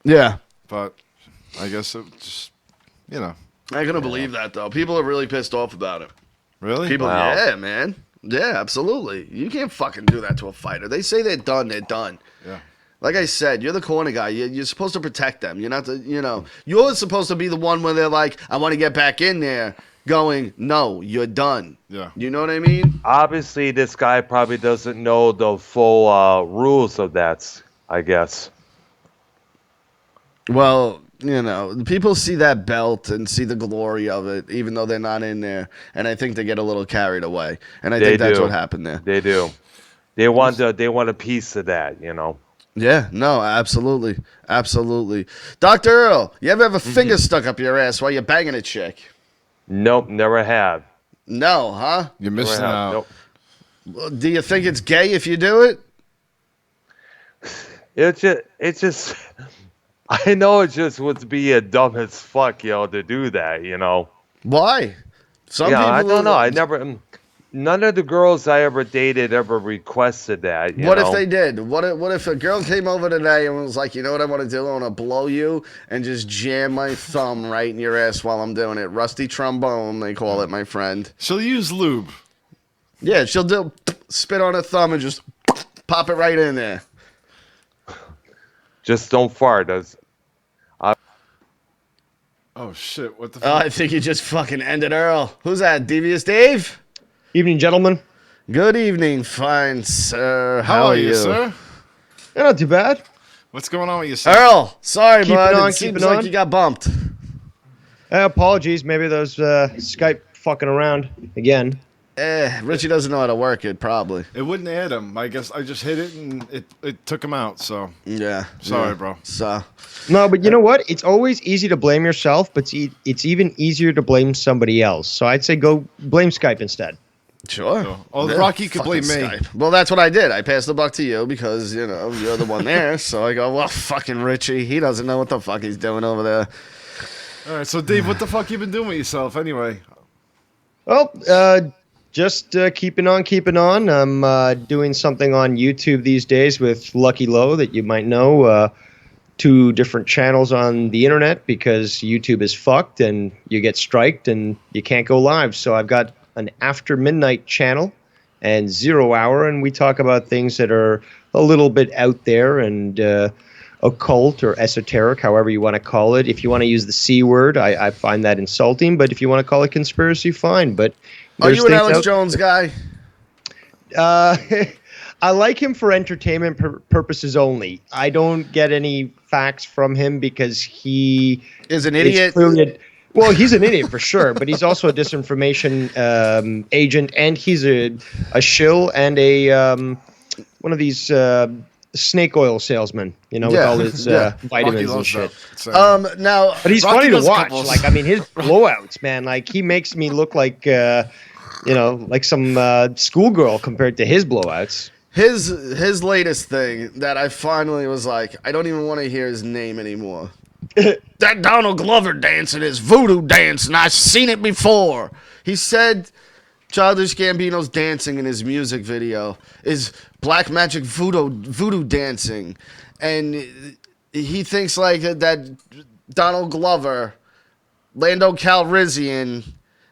Yeah. But I guess it just, you know. I ain't going to believe that, though. People are really pissed off about it. Really? People, Wow. yeah, man. Yeah, absolutely. You can't fucking do that to a fighter. They say they're done, they're done. Yeah. Like I said, you're the corner guy. You're supposed to protect them. You're not the, you're supposed to be the one where they're like, I want to get back in there. Going, no, you're done. Yeah. You know what I mean? Obviously, this guy probably doesn't know the full rules of that, I guess. Well, people see that belt and see the glory of it, even though they're not in there. And I think they get a little carried away. And I They think that's do. what happened there. They do. They want a piece of that, you know. Yeah, no, absolutely. Absolutely. Dr. Earl, you ever have a finger stuck up your ass while you're banging a chick? Nope, never have. No, huh? You're Never missing have. out. Nope. Well, do you think it's gay if you do it? It's just, I know it just would be a dumb as fuck, to do that, Why? Some Yeah, people I don't know. I never, none of the girls I ever dated ever requested that. You What know? if they did? What if a girl came over today and was like, you know what I want to do? I want to blow you and just jam my thumb right in your ass while I'm doing it. Rusty trombone, they call it, my friend. She'll use lube. Yeah, she'll do spit on her thumb and just pop it right in there. Just don't fart. Oh, shit. What the Oh, fuck? I think you just fucking ended Earl. Who's that? Devious Dave? Evening, gentlemen. Good evening, fine sir. How are you, sir? Yeah, not too bad. What's going on with you, sir? Earl, sorry, Keep bud. it on, It keep seems it like on. you got bumped. Apologies. Maybe those Skype fucking around again. Richie doesn't know how to work it, probably. It wouldn't add him. I guess I just hit it and it took him out. So Yeah. Sorry, yeah. bro. So, No, but you know what? It's always easy to blame yourself, but it's even easier to blame somebody else. So I'd say go blame Skype instead. sure. Oh, Rocky could fucking blame me. Skype. Well, that's what I did. I passed the buck to you because, you're the one there. So I go, well, fucking Richie. He doesn't know what the fuck he's doing over there. All right. So, Dave, what the fuck you been doing with yourself anyway? Well, just keeping on. I'm doing something on YouTube these days with Lucky Low that you might know. 2 different channels on the internet because YouTube is fucked and you get striked and you can't go live. So I've got an after midnight channel and 0 hour, and we talk about things that are a little bit out there and occult or esoteric, however you want to call it. If you want to use the C word, I find that insulting, but if you want to call it conspiracy, fine. But Are there's you an things Alex out- Jones guy? I like him for entertainment purposes only. I don't get any facts from him because he Is an is idiot? clearly well, he's an idiot for sure, but he's also a disinformation agent, and he's a shill and a one of these snake oil salesman, with Yeah, all his yeah. Rocky vitamins and loves shit. that. So, Now, But he's Rocky funny to does watch. couples. Like, I mean, his blowouts, man. Like, he makes me look like, like some schoolgirl compared to his blowouts. his latest thing that I finally was like, I don't even want to hear his name anymore. That Donald Glover dancing is voodoo dance, and I've seen it before. He said Childish Gambino's dancing in his music video is black magic voodoo dancing, and he thinks like that Donald Glover, Lando Calrissian,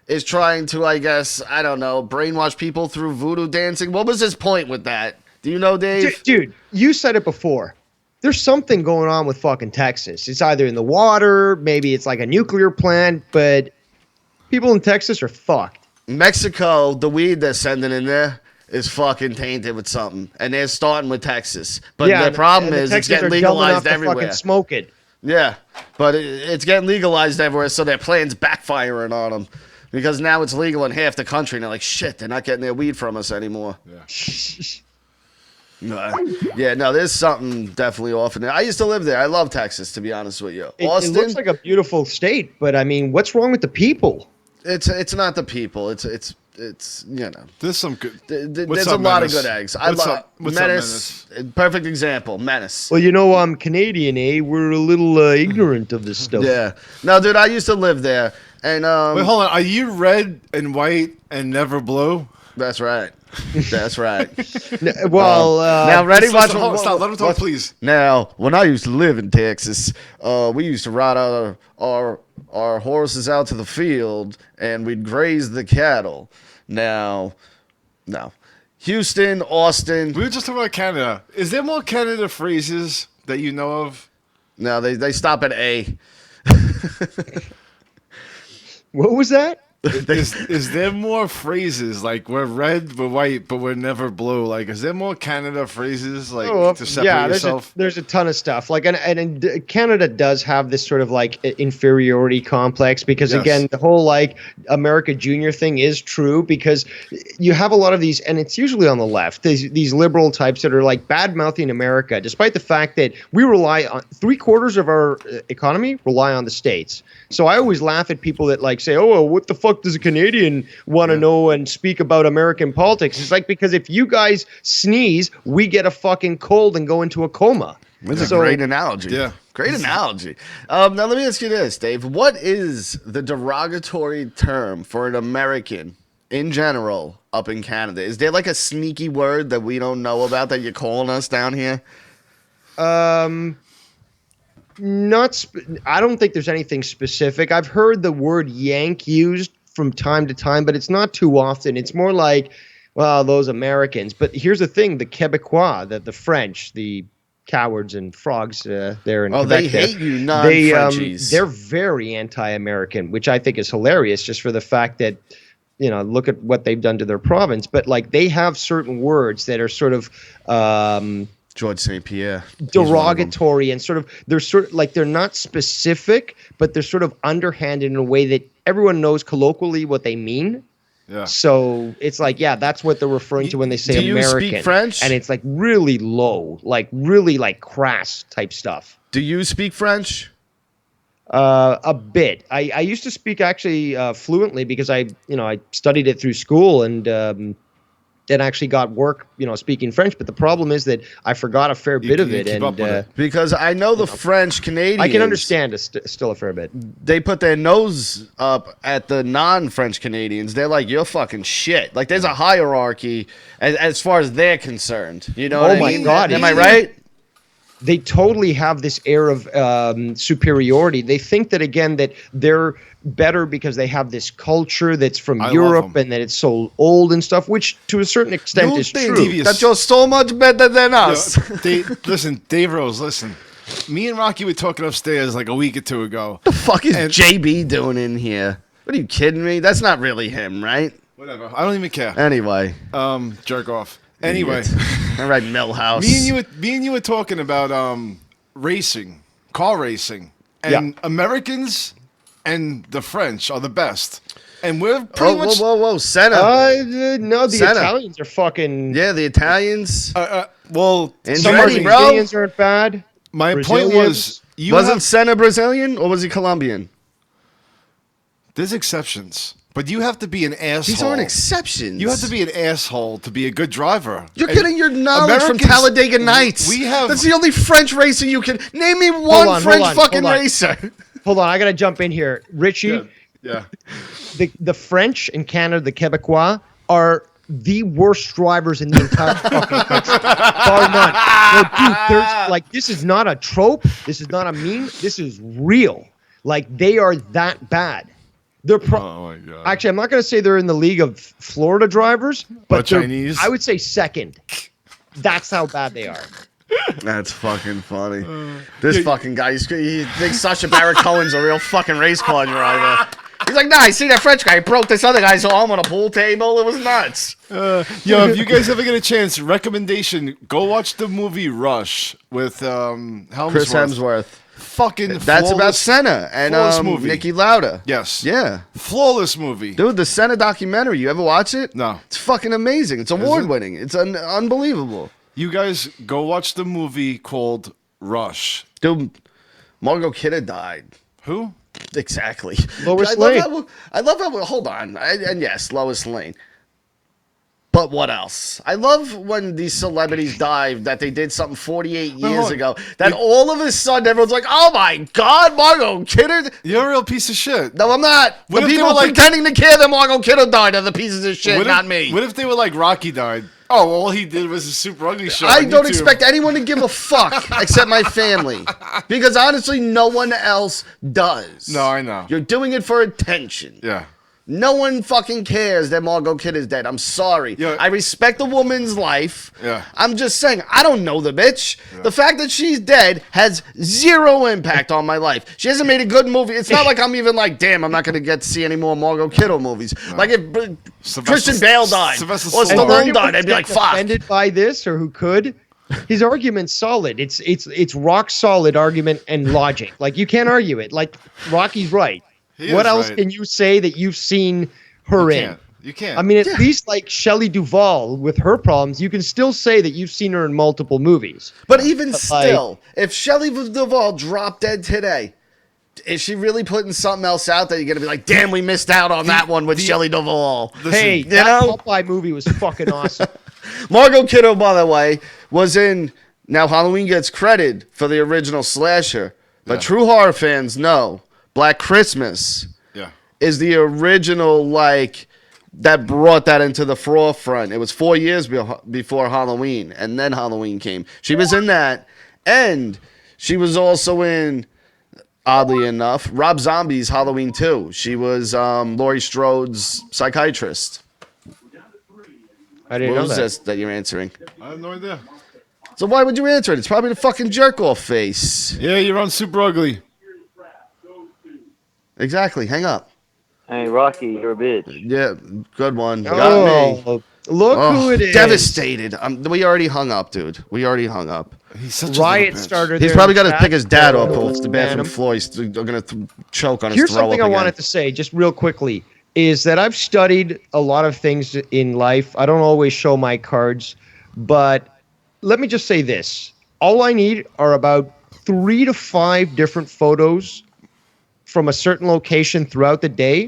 is trying to, I guess, I don't know, brainwash people through voodoo dancing. What was his point with that? Do you know, Dave? Dude, you said it before. There's something going on with fucking Texas. It's either in the water, maybe it's like a nuclear plant, but people in Texas are fucked. Mexico, the weed they're sending in there is fucking tainted with something, and they're starting with Texas. But the problem is it's getting legalized everywhere. Fucking smoke it. Yeah, but it's getting legalized everywhere, so their plan's backfiring on them because now it's legal in half the country, and they're like, shit, they're not getting their weed from us anymore. Yeah, no, there's something definitely off in there. I used to live there. I love Texas, to be honest with you. It looks like a beautiful state, but I mean, what's wrong with the people? It's not the people. It's you know. There's some good. There's a lot of good eggs. I love Menace. Perfect example. Menace. Well, you know, I'm Canadian, eh? We're a little ignorant of this stuff. Yeah. No, dude, I used to live there, and Wait, hold on. Are you red and white and never blue? That's right. That's right. Well, now ready? Watch. Stop. Let him talk, please. Now, when I used to live in Texas, we used to ride our horses out to the field and we'd graze the cattle. Now, no. Houston, Austin. We were just talking about Canada. Is there more Canada phrases that you know of? No, they stop at A. what was that? Is there more phrases like we're red, we're white, but we're never blue? Like, is there more Canada phrases like to separate yourself? There's a ton of stuff. Like, and Canada does have this sort of like inferiority complex because again, the whole like America Junior thing is true because you have a lot of these, and it's usually on the left. These liberal types that are like bad mouthing America, despite the fact that we rely on 3/4 of our economy rely on the states. So I always laugh at people that like say, "Oh, what the fuck does a Canadian want to know and speak about American politics?" It's like, because if you guys sneeze, we get a fucking cold and go into a coma. That's a great analogy. Yeah. Great analogy. Now, let me ask you this, Dave. What is the derogatory term for an American in general up in Canada? Is there like a sneaky word that we don't know about that you're calling us down here? I don't think there's anything specific. I've heard the word yank used from time to time, but it's not too often. It's more like, well, those Americans. But here's the thing: the Quebecois, the French, the cowards and frogs there in Quebec. They hate you, non-Frenchies. They're very anti-American, which I think is hilarious, just for the fact that, you know, look at what they've done to their province. But like, they have certain words that are sort of George St. Pierre, derogatory, and sort of they're not specific, but they're sort of underhanded in a way that everyone knows colloquially what they mean. Yeah. So it's like, yeah, that's what they're referring to when they say American. Do you speak French? And it's like really low, like really like crass type stuff. Do you speak French? A bit. I used to speak actually fluently because I studied it through school and then actually got work, speaking French. But the problem is that I forgot a fair bit of it. Because I know the French Canadians. I can understand still a fair bit. They put their nose up at the non-French Canadians. They're like, you're fucking shit. Like, there's a hierarchy as far as they're concerned. You know what I mean? Oh my God. Am I right? They totally have this air of superiority. They think that, again, that they're better because they have this culture that's from Europe and that it's so old and stuff, which to a certain extent is true. That you're so much better than us. Listen, Dave Rose, listen. Me and Rocky were talking upstairs like a week or two ago. The fuck is JB doing in here? What are you kidding me? That's not really him, right? Whatever. I don't even care. Anyway. Jerk off. Anyway. All right, Millhouse. Me and you were talking about racing, car racing, and Americans and the French are the best, and we're pretty much. Whoa, Senna. No, the Italians are fucking. Yeah, the Italians. Well, some Argentinians aren't bad. My point was, wasn't Senna Brazilian or was he Colombian? There's exceptions. But you have to be an asshole. These aren't exceptions. You have to be an asshole to be a good driver. You're getting your knowledge from Talladega Nights. That's the only French racer you can... Name me one French fucking racer. Hold on, I got to jump in here. Richie, yeah. the French in Canada, the Quebecois, are the worst drivers in the entire fucking country, bar none. No, dude, there's like this is not a trope. This is not a meme. This is real. Like they are that bad. They're Oh my god. actually, I'm not going to say they're in the league of Florida drivers, but they're- Chinese? I would say second. That's how bad they are. That's fucking funny. This fucking guy, he thinks Sacha Baron Cohen's a real fucking race car driver. He's like, nah, I see that French guy. He broke this other guy's arm on a pool table. It was nuts. Yo, if you guys ever get a chance, recommendation: go watch the movie Rush with Helmsworth. Chris Hemsworth. Fucking That's about flawless- Senna and flawless movie. Niki Lauda. Yes. Yeah. Flawless movie. Dude, the Senna documentary, you ever watch it? No. It's fucking amazing. It's award-winning. It's unbelievable. You guys go watch the movie called Rush. Dude, Margot Kidder died. Who? Exactly. Lois I Lane. I love how, hold on. And yes, Lois Lane. But what else? I love when these celebrities die that they did something 48 years ago. That all of a sudden everyone's like, oh my God, Margot Kidder. You're a real piece of shit. No, I'm not. What The if they people were like- pretending to care that Margot Kidder died are the pieces of shit, What if, not me. What if they were like Rocky died? Oh, all he did was a Super Ugly Show. I on don't YouTube. expect anyone to give a fuck except my family. Because honestly, no one else does. No, I know. You're doing it for attention. Yeah. No one fucking cares that Margot Kidder is dead. I'm sorry. Yeah. I respect the woman's life. Yeah. I'm just saying, I don't know the bitch. Yeah. The fact that she's dead has zero impact on my life. She hasn't made a good movie. It's not like I'm even like, damn, I'm not going to get to see any more Margot Kidder movies. No. Like if Christian Bale died or Stallone died, I'd be like, fuck. Offended by this or who could? His argument's solid. It's rock solid argument and logic. Like you can't argue it. Like Rocky's right. What else can you say that you've seen her in? You can't. I mean, at least like Shelley Duvall with her problems, you can still say that you've seen her in multiple movies. But even still, if Shelley Duvall dropped dead today, is she really putting something else out that you're going to be like, damn, we missed out on that one with Shelley Duvall? Hey, that Popeye movie was fucking awesome. Margot Kidder, by the way, was in, now Halloween gets credit for the original slasher, but true horror fans know Black Christmas is the original, like, that brought that into the forefront. It was 4 years before Halloween, and then Halloween came. She was in that, and she was also in, oddly enough, Rob Zombie's Halloween 2. She was Laurie Strode's psychiatrist. I didn't know What was that. this that you're answering? I have no idea. So why would you answer it? It's probably the fucking jerk-off face. Yeah, you're on Super Ugly. Exactly. Hang up. Hey, Rocky, you're a bitch. Yeah, good one. Got me. Look who it is. Devastated. We already hung up, dude. We already hung up. He's such Riot a starter. He's there probably in got to chat. pick his dad up Oh, off the bathroom man. floor. He's going to choke on his Here's throw something up I again. wanted to say, just real quickly, is that I've studied a lot of things in life. I don't always show my cards, but let me just say this. All I need are about 3 to 5 different photos from a certain location throughout the day.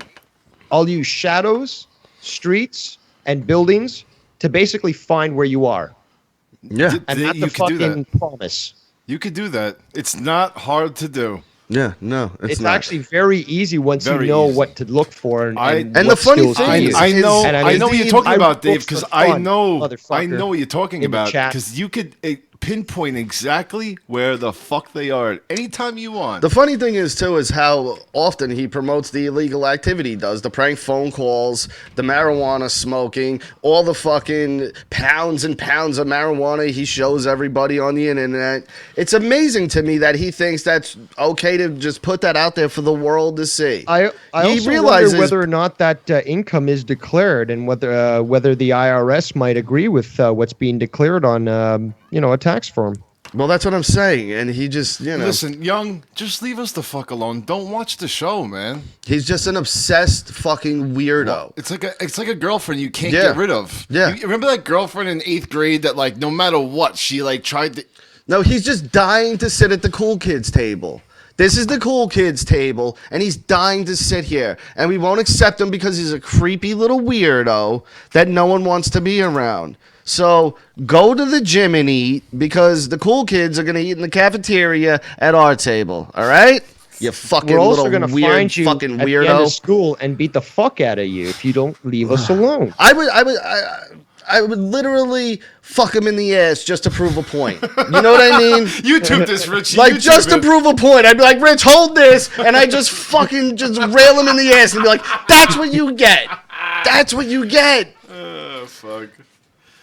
I'll use shadows, streets, and buildings to basically find where you are. Yeah. And that's you a could do fucking that. promise. You could do that. It's not hard to do. Yeah, no, It's not. actually very easy once Very you know easy. what to look for and And what the funny skills to thing use. is- I know. And I know what you're talking I about, Dave, look because for I fun, know. motherfucker, I know what you're talking in the about. chat. Because you could pinpoint exactly where the fuck they are at any time you want. The funny thing is, too, is how often he promotes the illegal activity he does. The prank phone calls, the marijuana smoking, all the fucking pounds and pounds of marijuana he shows everybody on the internet. It's amazing to me that he thinks that's okay to just put that out there for the world to see. I He also realizes- wonder whether or not that income is declared and whether the IRS might agree with what's being declared on a tax form. Well, that's what I'm saying. And he just, Listen, Young, just leave us the fuck alone. Don't watch the show, man. he's just an obsessed fucking weirdo. It's like a girlfriend you can't Yeah. get rid of. Yeah. You remember that girlfriend in 8th grade that like no matter what she like tried to. No, he's just dying to sit at the cool kids table. This is the cool kids table, and he's dying to sit here. And we won't accept him because he's a creepy little weirdo that no one wants to be around. So go to the gym and eat because the cool kids are going to eat in the cafeteria at our table. All right? You fucking We're also little gonna weird find you fucking at the end of weirdo. school and beat the fuck out of you if you don't leave us alone. I would literally fuck him in the ass just to prove a point. You know what I mean? YouTube this, Richie. Like, YouTube just to it. prove a point. I'd be like, Rich, hold this. And I just fucking just rail him in the ass and be like, that's what you get. That's what you get. Oh, fuck.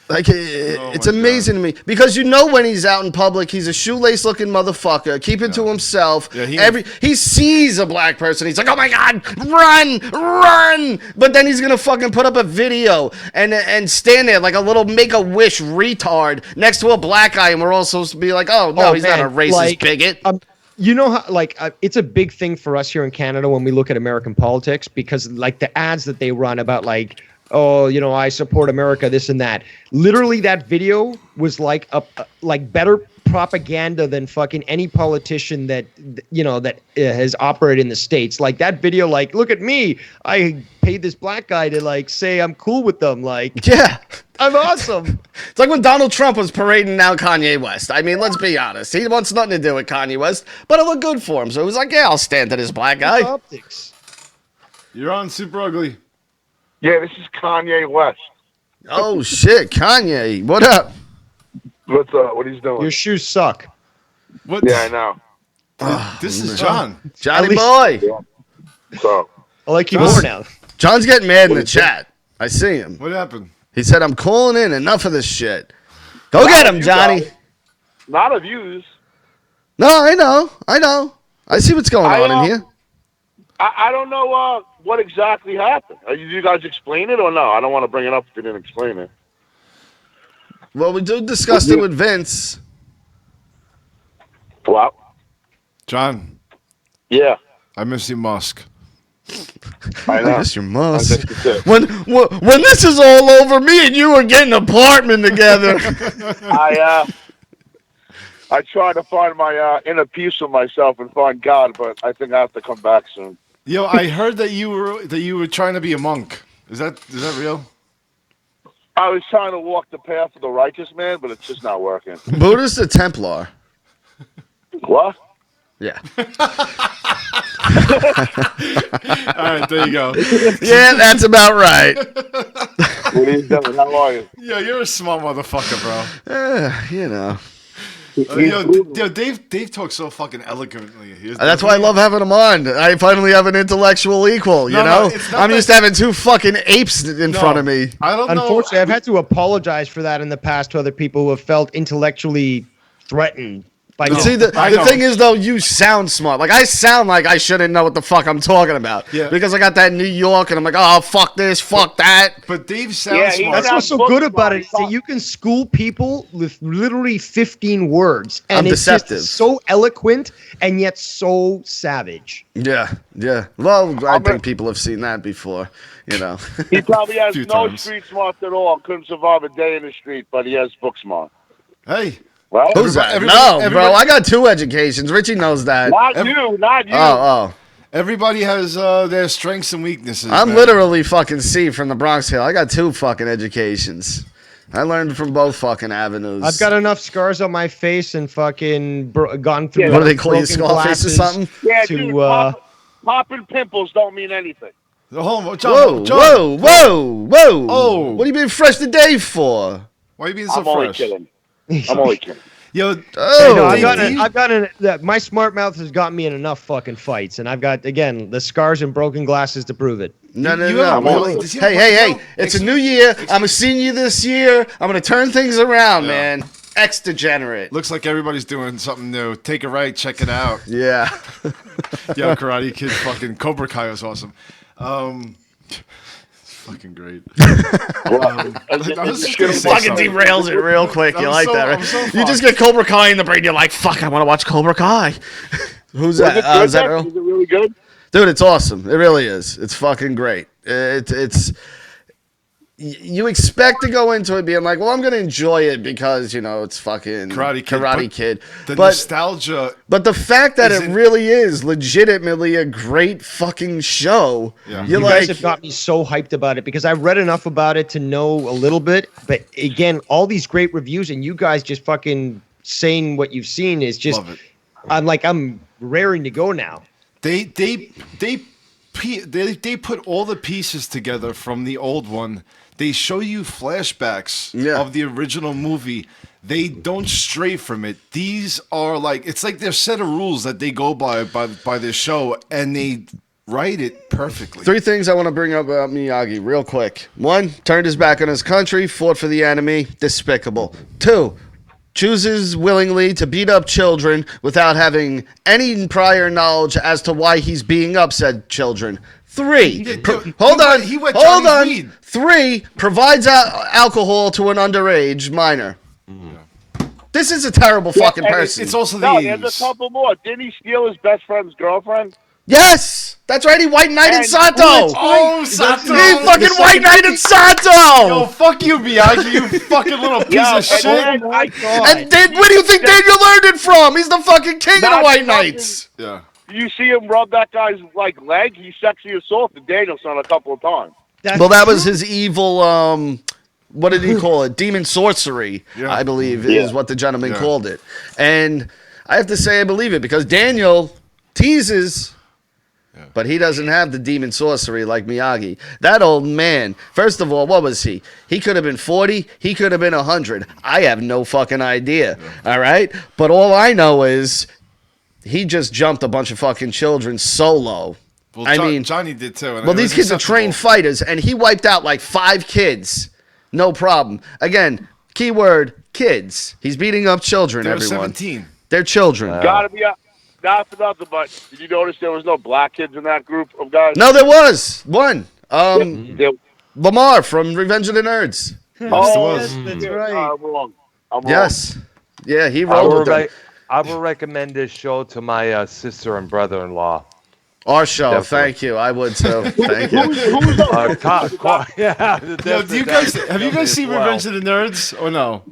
Like, it's my amazing to me. Because you know when he's out in public, he's a shoelace-looking motherfucker, keeping to himself. Yeah, he sees a black person. He's like, oh, my God, run, run. But then he's going to fucking put up a video and stand there like a little Make-A-Wish retard next to a black guy. And we're all supposed to be like, oh, no, he's not a racist bigot. You know how, like, it's a big thing for us here in Canada when we look at American politics because, like, the ads that they run about, like, oh, you know, I support America, this and that. Literally, that video was like like better propaganda than fucking any politician that has operated in the States. Like that video, like, look at me, I paid this black guy to like say I'm cool with them. Like, yeah, I'm awesome. It's like when Donald Trump was parading out Kanye West. I mean, let's be honest. He wants nothing to do with Kanye West, but it looked good for him. So he was like, yeah, I'll stand to this black guy. Optics. You're on Super Ugly. Yeah, this is Kanye West. Oh shit, Kanye, what up? What's up? What he's doing? Your shoes suck. What? Yeah, I know. This is John. Johnny At least- boy. So, I like you more now. John's getting mad in the chat. I see him. What happened? He said, I'm calling in. Enough of this shit. Go get him, you Johnny. guys. Not of yous. No, I know. I see what's going on in here. I don't know what exactly happened. Did you guys explain it or no? I don't want to bring it up if you didn't explain it. Well, we discussed it with Vince. What? John, Yeah, I miss you, Musk. I know. I miss your musk. I miss you too. When this is all over, me and you are getting an apartment together. I try to find my inner peace with myself and find God, but I think I have to come back soon. Yo, I heard that you were trying to be a monk. Is that real? I was trying to walk the path of the righteous man, but it's just not working. Buddhist or Templar? What? Yeah. All right, there you go. Yeah, that's about right. What are you doing? How are you? Yo, you're a smart motherfucker, bro. You know. Yo, Dave talks so fucking eloquently. That's why I love having him on. I finally have an intellectual equal, you know? I'm used to having two fucking apes in front of me. I don't know. Unfortunately, I've had to apologize for that in the past to other people who have felt intellectually threatened by. But see, the thing is, though, you sound smart. Like, I sound like I shouldn't know what the fuck I'm talking about. Yeah. Because I got that New York, and I'm like, oh, fuck this, fuck that. But Dave sounds smart. That's what's so good about it is that you can school people with literally 15 words, and I'm it's just deceptive. so eloquent and yet so savage. Yeah. Well, I think people have seen that before, you know. He probably has Few no times. street smarts at all. Couldn't survive a day in the street, but he has book smart. Hey, Right? Who's that? everybody- Bro, I got 2 educations. Richie knows that. Not you. Oh. everybody has their strengths and weaknesses. I'm man. literally fucking C from the Bronx Hill. I got 2 fucking educations. I learned from both fucking avenues. I've got enough scars on my face and fucking gone through. What do they call you, broken Scarface or glasses something? Yeah, To dude, popping pimples don't mean anything. Hold on, John, Whoa. Oh. What are you being fresh today for? Why are you being so I'm only fresh? kidding. I'm only kidding. Yo, Oh. No, Dave, I've gotten my smart mouth has gotten me in enough fucking fights, and I've got again the scars and broken glasses to prove it. No. you have a really- does he have a Hey. really- It's a new year. I'm a senior this year. I'm going to turn things around, man. Ex-degenerate. looks like everybody's doing something new. Take a right, check it out. Yeah. Yo, Karate Kid, fucking Cobra Kai was awesome. It's fucking great. I was just gonna say Fucking something. derails it real quick. You I'm like so- that, I'm right? so You just fucked. get Cobra Kai in the brain. You're like, fuck, I want to watch Cobra Kai. Who's Was that? it good, Is that Nick? Earl? Was it really good? Dude, it's awesome. It really is. It's fucking great. It's you expect to go into it being like, well, I'm gonna enjoy it because it's fucking Karate Kid. Kid. The But nostalgia. but the fact that Is it it- really is legitimately a great fucking show. Yeah. You're You like, guys have got me so hyped about it because I read enough about it to know a little bit. But again, all these great reviews and you guys just fucking saying what you've seen is just. Love it. I'm raring to go now. They put all the pieces together from the old one. They show you flashbacks of the original movie. They don't stray from it. These are it's like their set of rules that they go by their show, and they write it perfectly. 3 things I want to bring up about Miyagi real quick. 1, turned his back on his country, fought for the enemy, despicable. 2, chooses willingly to beat up children without having any prior knowledge as to why he's beating up said children. 3, hold on. 3, provides alcohol to an underage minor. This is a terrible fucking person. It's also the 80s. There's a couple more. Didn't he steal his best friend's girlfriend? Yes! That's right, he white knighted Sato! Oh, Sato! He fucking white knighted Sato! Yo, fuck you, Miyagi, you fucking little piece of shit. And where do you think Daniel learned it from? He's the fucking king of the White Knights! Yeah. You see him rub that guy's leg? He sexually assaulted Danielson a couple of times. That was his evil, what did he call it? Demon sorcery, I believe, is what the gentleman called it. And I have to say I believe it, because Daniel teases, but he doesn't have the demon sorcery like Miyagi. That old man, first of all, what was he? He could have been 40. He could have been 100. I have no fucking idea, all right? But all I know is he just jumped a bunch of fucking children solo. Well, Johnny did too. Well, these kids are trained fighters, and he wiped out 5 kids. No problem. Again, keyword, kids. He's beating up children, They're everyone. 17. They're children. Gotta be not for nothing, but did you notice there was no black kids in that group of guys? No, there was one. Lamar from Revenge of the Nerds. That's right. I'm wrong. Yes. Yeah, he rolled with them. I will recommend this show to my sister and brother-in-law. Our show, Definitely. thank you. I would too. Thank you. Yo, do you guys have you guys seen Revenge of the Nerds or no?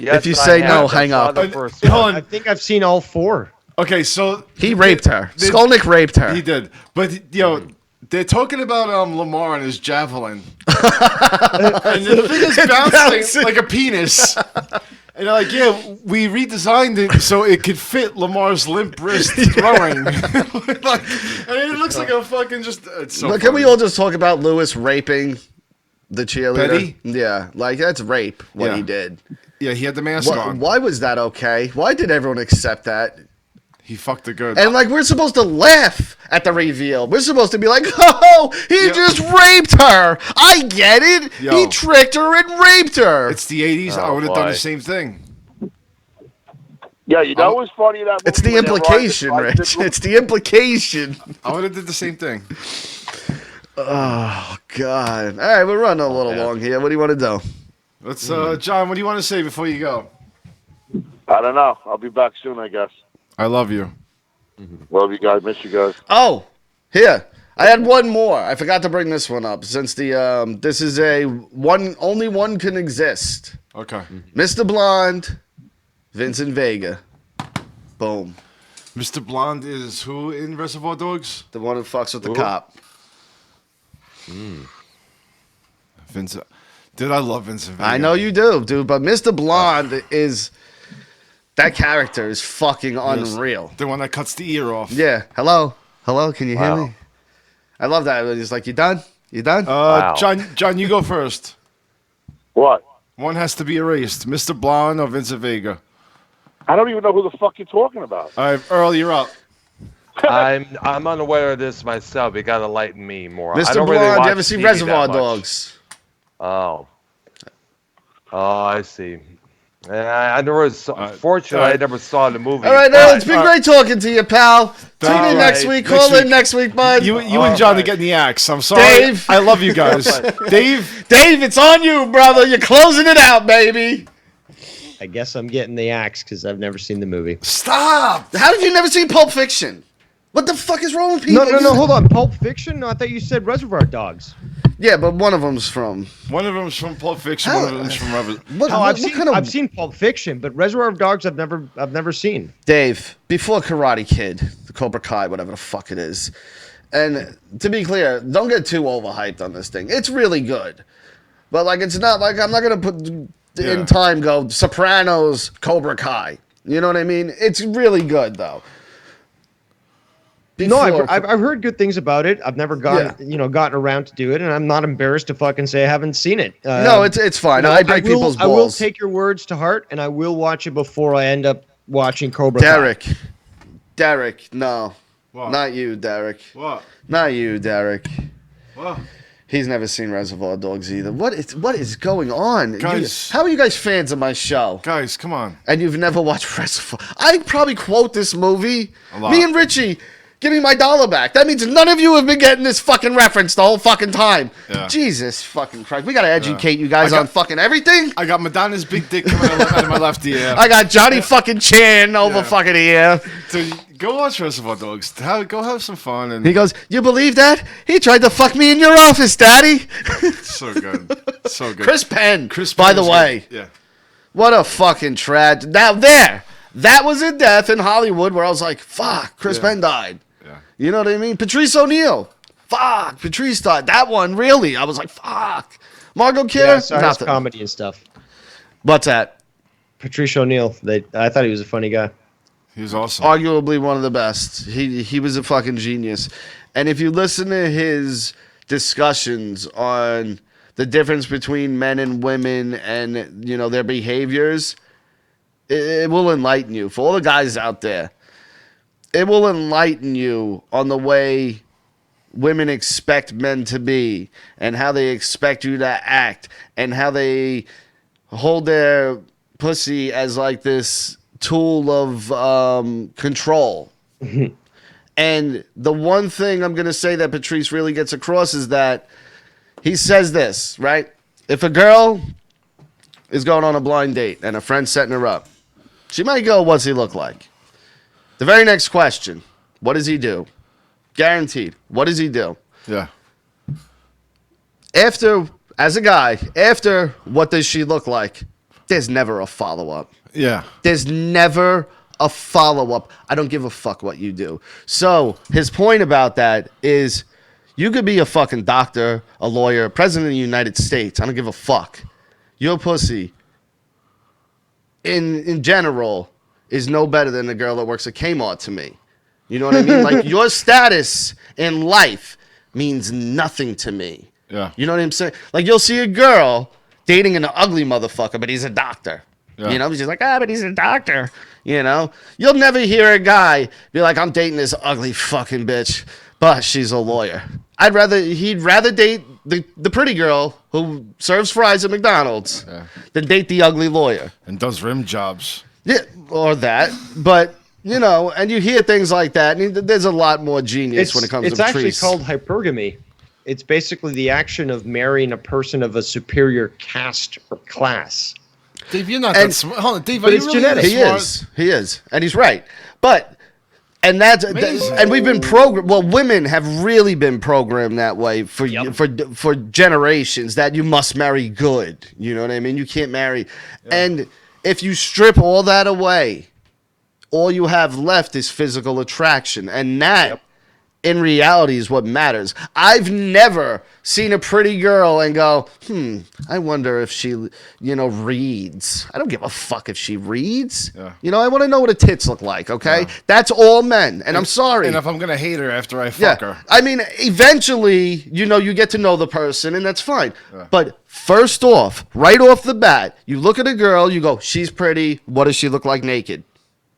Yes, If you say no, hang up. Hold on. I think I've seen all 4. Okay, so He raped her. Skolnick raped her. he did, but they're talking about Lamar and his javelin, and the thing is bouncing like a penis. And they're like, yeah, we redesigned it so it could fit Lamar's limp wrist throwing. And it looks like a fucking just. It's so But can we all just talk about Lewis raping the cheerleader? Petty? Yeah, that's rape, what he did. Yeah, he had the mask on. Why was that okay? Why did everyone accept that? He fucked the good. And we're supposed to laugh at the reveal. We're supposed to be like, oh, he just raped her. I get it. He tricked her and raped her. It's the 80s. I would have done the same thing. Yeah, you know what's funny? That It's the implication, Rich. It's the implication. I would have did the same thing. Oh, God. All right, we're running a little long here. What do you want to do? Let's, John, what do you want to say before you go? I don't know. I'll be back soon, I guess. I love you. Love you guys. Miss you guys. Oh, here. I had one more. I forgot to bring this one up since this is only one can exist. Okay. Mr. Blonde, Vincent Vega. Boom. Mr. Blonde is who in Reservoir Dogs? The one who fucks with the cop. Vincent. Dude, I love Vincent Vega. I know you do, dude, but Mr. Blonde is... That character is fucking unreal. The one that cuts the ear off. Yeah. Hello? Hello? Can you hear me? I love that. He's like, you done? You done? John, you go first. What? One has to be erased. Mr. Blonde or Vincent Vega? I don't even know who the fuck you're talking about. All right, Earl, you're up. I'm unaware of this myself. You gotta lighten me more. Mr. I don't Blonde, really watch you ever seen TV Reservoir that much. Dogs? Oh, I see. I never saw. Fortunately, I never saw the movie. All right, Earl, it's been great talking to you, pal. Tune in next week. Call in next week, bud. You and John are getting the axe. I'm sorry. Dave. I love you guys. Dave, it's on you, brother. You're closing it out, baby. I guess I'm getting the axe because I've never seen the movie. stop. How did you never see Pulp Fiction? What the fuck is wrong with people? No, hold on. Pulp Fiction? No, I thought you said Reservoir Dogs. Yeah, but one of them's from... One of them's from Pulp Fiction. One of them's from Reservoir. I've seen Pulp Fiction, but Reservoir Dogs I've never seen. Dave, before Karate Kid, the Cobra Kai, whatever the fuck it is. And to be clear, don't get too overhyped on this thing. It's really good. But it's not I'm not going to put in time go Sopranos, Cobra Kai. You know what I mean? It's really good, though. No, I've heard good things about it. I've never gotten around to do it, and I'm not embarrassed to fucking say I haven't seen it. No, it's fine. I break people's balls. I will take your words to heart, and I will watch it before I end up watching Cobra Kai. Derek, no. What? Not you, Derek. What? Not you, Derek. What? He's never seen Reservoir Dogs either. What is going on? Guys. How are you guys fans of my show? Guys, come on. And you've never watched Reservoir. I probably quote this movie. A lot. Me and Richie, give me my $1 back. That means none of you have been getting this fucking reference the whole fucking time. Yeah. Jesus fucking Christ. We got to educate you guys on fucking everything. I got Madonna's big dick coming out of my left ear. I got Johnny fucking Chan over fucking here. Dude, go watch Reservoir Dogs. Go have some fun. And He goes, you believe that? He tried to fuck me in your office, Daddy. so good. So good. Chris Penn, by the way. Good. Yeah. What a fucking tragedy. Now that was a death in Hollywood where I was like, fuck, Chris Penn died. Yeah. You know what I mean? Patrice O'Neal. Fuck, Patrice died. That one, really. I was like, fuck. Margot Kidder? Yeah, I saw his Nothing. comedy and stuff. What's that? Patrice O'Neal. I thought he was a funny guy. He was awesome. Arguably one of the best. He was a fucking genius. And if you listen to his discussions on the difference between men and women and, you know, their behaviors, it will enlighten you. For all the guys out there, it will enlighten you on the way women expect men to be and how they expect you to act and how they hold their pussy as like this tool of control. And the one thing I'm going to say that Patrice really gets across is that he says this, right? If a girl is going on a blind date and a friend's setting her up, she might go, what's he look like? The very next question, what does he do? Guaranteed. What does he do? Yeah. After, as a guy, after what does she look like, there's never a follow-up. Yeah. There's never a follow-up. I don't give a fuck what you do. So his point about that is you could be a fucking doctor, a lawyer, president of the United States. I don't give a fuck. Your pussy, in general, is no better than the girl that works at Kmart to me. You know what I mean? Like, your status in life means nothing to me. Yeah. You know what I'm saying? Like, you'll see a girl dating an ugly motherfucker, but he's a doctor. Yeah. You know, she's like, but he's a doctor. You know, you'll never hear a guy be like, I'm dating this ugly fucking bitch, but she's a lawyer. He'd rather date the pretty girl who serves fries at McDonald's than date the ugly lawyer. And does rim jobs. Yeah, or that. But, you know, and you hear things like that, and there's a lot more genius when it comes to It's actually Patrice. called hypergamy. It's basically the action of marrying a person of a superior caste or class. Dave, you're not that smart. Hold on, Dave, but are it's you really genetic. smart? He is. And he's right. But, and that's, and we've been programmed, well, women have really been programmed that way for generations, that you must marry good. You know what I mean? You can't marry. And if you strip all that away, all you have left is physical attraction. And that, in reality, is what matters. I've never seen a pretty girl and go, I wonder if she, you know, reads. I don't give a fuck if she reads. Yeah. You know, I want to know what her tits look like, okay? Yeah. That's all men. And I'm sorry. And if I'm going to hate her after I fuck her. I mean, eventually, you know, you get to know the person, and that's fine. Yeah. But first off, right off the bat, you look at a girl, you go, she's pretty. What does she look like naked?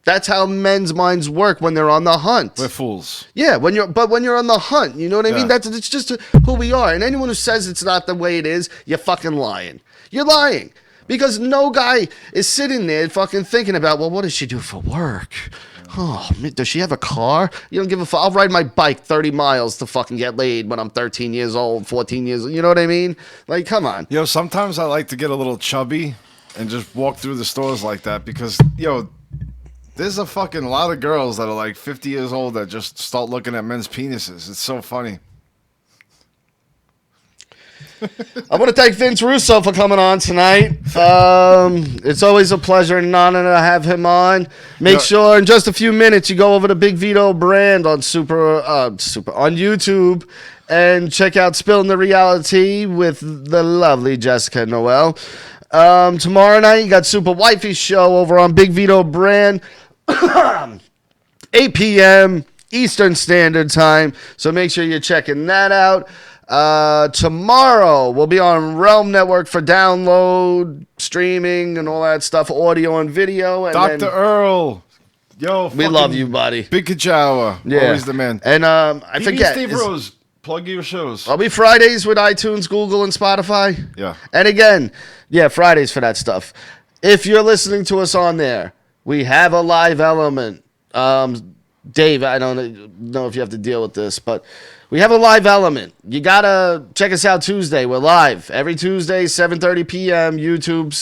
That's how men's minds work when they're on the hunt. We're fools. Yeah, when you're on the hunt, you know what I mean? Yeah. It's just who we are. And anyone who says it's not the way it is, you're fucking lying. You're lying. Because no guy is sitting there fucking thinking about, well, what does she do for work? Oh, does she have a car? You don't give a fuck. I'll ride my bike 30 miles to fucking get laid when I'm 13 years old, 14 years old. You know what I mean? Like, come on. Yo, sometimes I like to get a little chubby and just walk through the stores like that because, yo, there's a fucking lot of girls that are like 50 years old that just start looking at men's penises. It's so funny. I want to thank Vince Russo for coming on tonight. It's always a pleasure and an honor to have him on. Make sure in just a few minutes you go over to Big Vito Brand on on YouTube and check out Spilling the Reality with the lovely Jessica Noel. Tomorrow night you got Super Wifey Show over on Big Vito Brand. 8 p.m. Eastern Standard Time. So make sure you're checking that out. Tomorrow we'll be on Realm Network for download, streaming, and all that stuff, audio and video. And Dr. Earl. Yo, we love you, buddy. Big Kajawa. Yeah. Always the man. And I Devious forget. Dave Rose. Plug your shows. I'll be Fridays with iTunes, Google, and Spotify. Yeah. And again, Fridays for that stuff. If you're listening to us on there, we have a live element. Dave, I don't know if you have to deal with this, but we have a live element. You got to check us out Tuesday. We're live every Tuesday, 7:30 p.m., YouTube,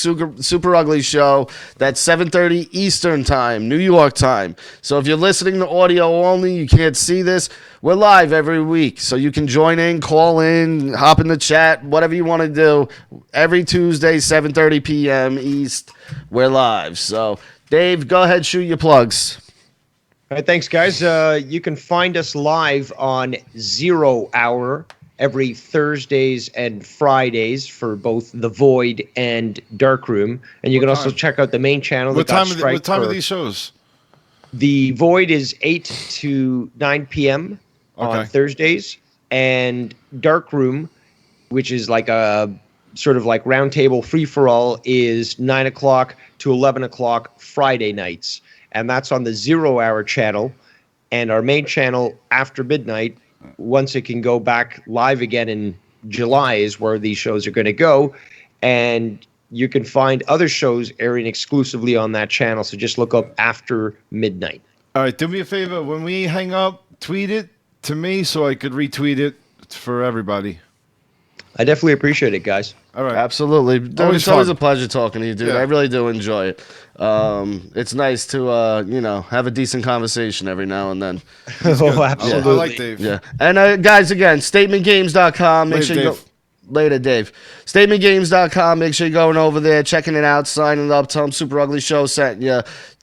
Super Ugly Show. That's 7:30 Eastern Time, New York time. So if you're listening to audio only, you can't see this. We're live every week, so you can join in, call in, hop in the chat, whatever you want to do. Every Tuesday, 7:30 p.m. East, we're live. So, Dave, go ahead, shoot your plugs. All right, thanks, guys. You can find us live on 0 Hour every Thursdays and Fridays for both The Void and Darkroom. And you can also check out the main channel. What time are these shows? The Void is 8 to 9 p.m. on Thursdays. And Darkroom, which is like a sort of like roundtable free-for-all, is 9 o'clock to 11 o'clock Friday nights. And that's on the 0 Hour channel. And our main channel after midnight, once it can go back live again in July, is where these shows are going to go. And you can find other shows airing exclusively on that channel. So just look up After Midnight. All right, do me a favor. When we hang up, tweet it to me so I could retweet it for everybody. I definitely appreciate it, guys. All right. Absolutely. Dude, Always it's always fun. a pleasure talking to you, dude. Yeah. I really do enjoy it. It's nice to, have a decent conversation every now and then. Oh, I absolutely. like Dave. Yeah. And guys, again, statementgames.com. Make sure you go. Dave. Later, Dave. Statementgames.com. Make sure you're going over there, checking it out, signing up. Tell them Super Ugly Show sent you.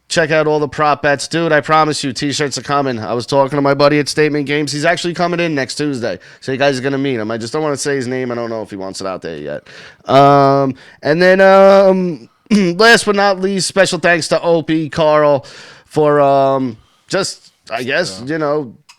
Check out all the prop bets. Dude, I promise you, T-shirts are coming. I was talking to my buddy at Statement Games. He's actually coming in next Tuesday. So you guys are going to meet him. I just don't want to say his name. I don't know if he wants it out there yet. And then last but not least, special thanks to Opie, Carl, for just, I guess,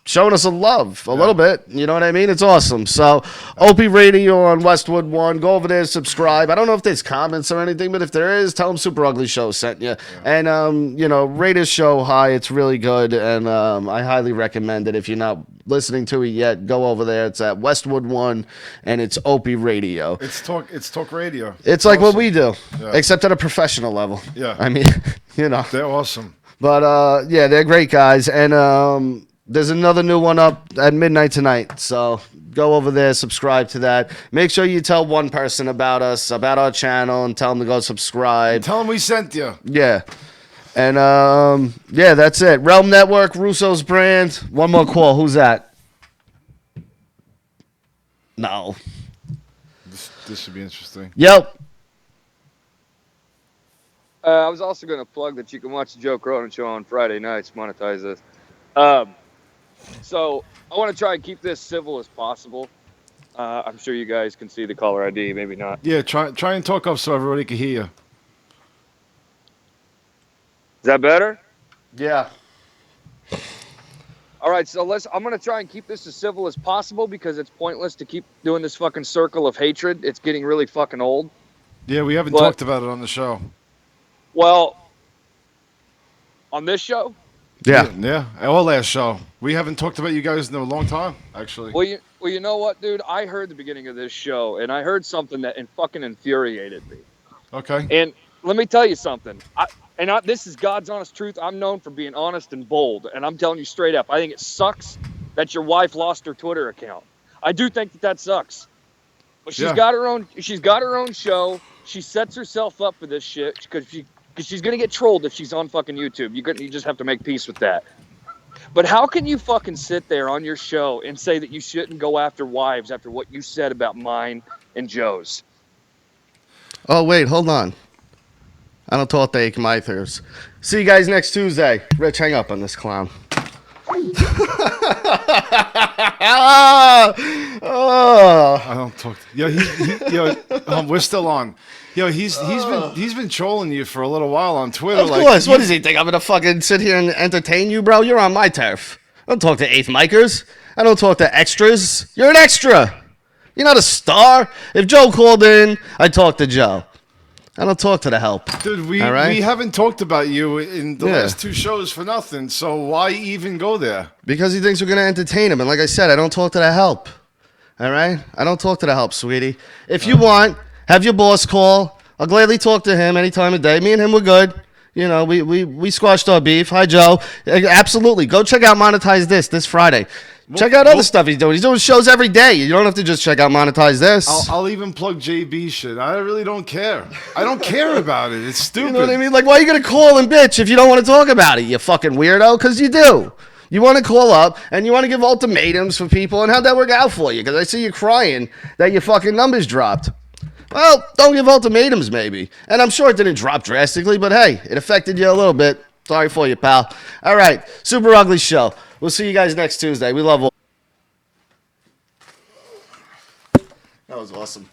showing us a love a little bit. You know what I mean? It's awesome. So, Opie Radio on Westwood 1. Go over there, subscribe. I don't know if there's comments or anything, but if there is, tell them Super Ugly Show sent you. And, rate his show high. It's really good. And I highly recommend it. If you're not listening to it yet, go over there. It's at Westwood 1, and it's Opie Radio. It's talk radio. It's like what awesome. we do, Yeah. except at a professional level. Yeah. I mean, They're awesome. But, they're great guys. And, there's another new one up at midnight tonight, so go over there, subscribe to that. Make sure you tell one person about us, about our channel, and tell them to go subscribe. Tell them we sent you. Yeah. And, that's it. Realm Network, Russo's brand. One more call. Who's that? No. This should be interesting. Yep. I was also going to plug that you can watch the Joe Cronin Show on Friday nights, monetize this. So I want to try and keep this civil as possible. I'm sure you guys can see the caller ID, maybe not. Yeah, try and talk up so everybody can hear you. Is that better? Yeah. All right, so I'm going to try and keep this as civil as possible because it's pointless to keep doing this fucking circle of hatred. It's getting really fucking old. Yeah, we haven't talked about it on the show. Well, on this show? Yeah. Yeah, our last show. We haven't talked about you guys in a long time, actually. Well, you know what, dude? I heard the beginning of this show, and I heard something that fucking infuriated me. Okay. And let me tell you something. This is God's honest truth. I'm known for being honest and bold, and I'm telling you straight up. I think it sucks that your wife lost her Twitter account. I do think that sucks. But she's got her own. She's got her own show. She sets herself up for this shit because she's gonna get trolled if she's on fucking YouTube. You just have to make peace with that. But how can you fucking sit there on your show and say that you shouldn't go after wives after what you said about mine and Joe's? Oh, wait, hold on. I don't talk to my thirst. See you guys next Tuesday. Rich, hang up on this clown. I don't talk. We're still on. He's been trolling you for a little while on Twitter. Of course. What does he think? I'm gonna fucking sit here and entertain you, bro? You're on my turf. I don't talk to eighth micers. I don't talk to extras. You're an extra. You're not a star. If Joe called in, I talk to Joe. I don't talk to the help. Dude, we All right? we haven't talked about you in the Yeah. last 2 shows for nothing. So why even go there? Because he thinks we're going to entertain him. And like I said, I don't talk to the help. All right? I don't talk to the help, sweetie. If you want, have your boss call. I'll gladly talk to him any time of day. Me and him were good. You know, we squashed our beef. Hi, Joe. Absolutely. Go check out Monetize This Friday. Check out other stuff he's doing. He's doing shows every day. You don't have to just check out Monetize This. I'll even plug JB shit. I really don't care. I don't care about it. It's stupid. You know what I mean? Like, why are you going to call and bitch if you don't want to talk about it, you fucking weirdo? Because you do. You want to call up and you want to give ultimatums for people, and how'd that work out for you? Because I see you crying that your fucking numbers dropped. Well, don't give ultimatums, maybe. And I'm sure it didn't drop drastically, but hey, it affected you a little bit. Sorry for you, pal. All right, Super Ugly Show. We'll see you guys next Tuesday. We love all. That was awesome.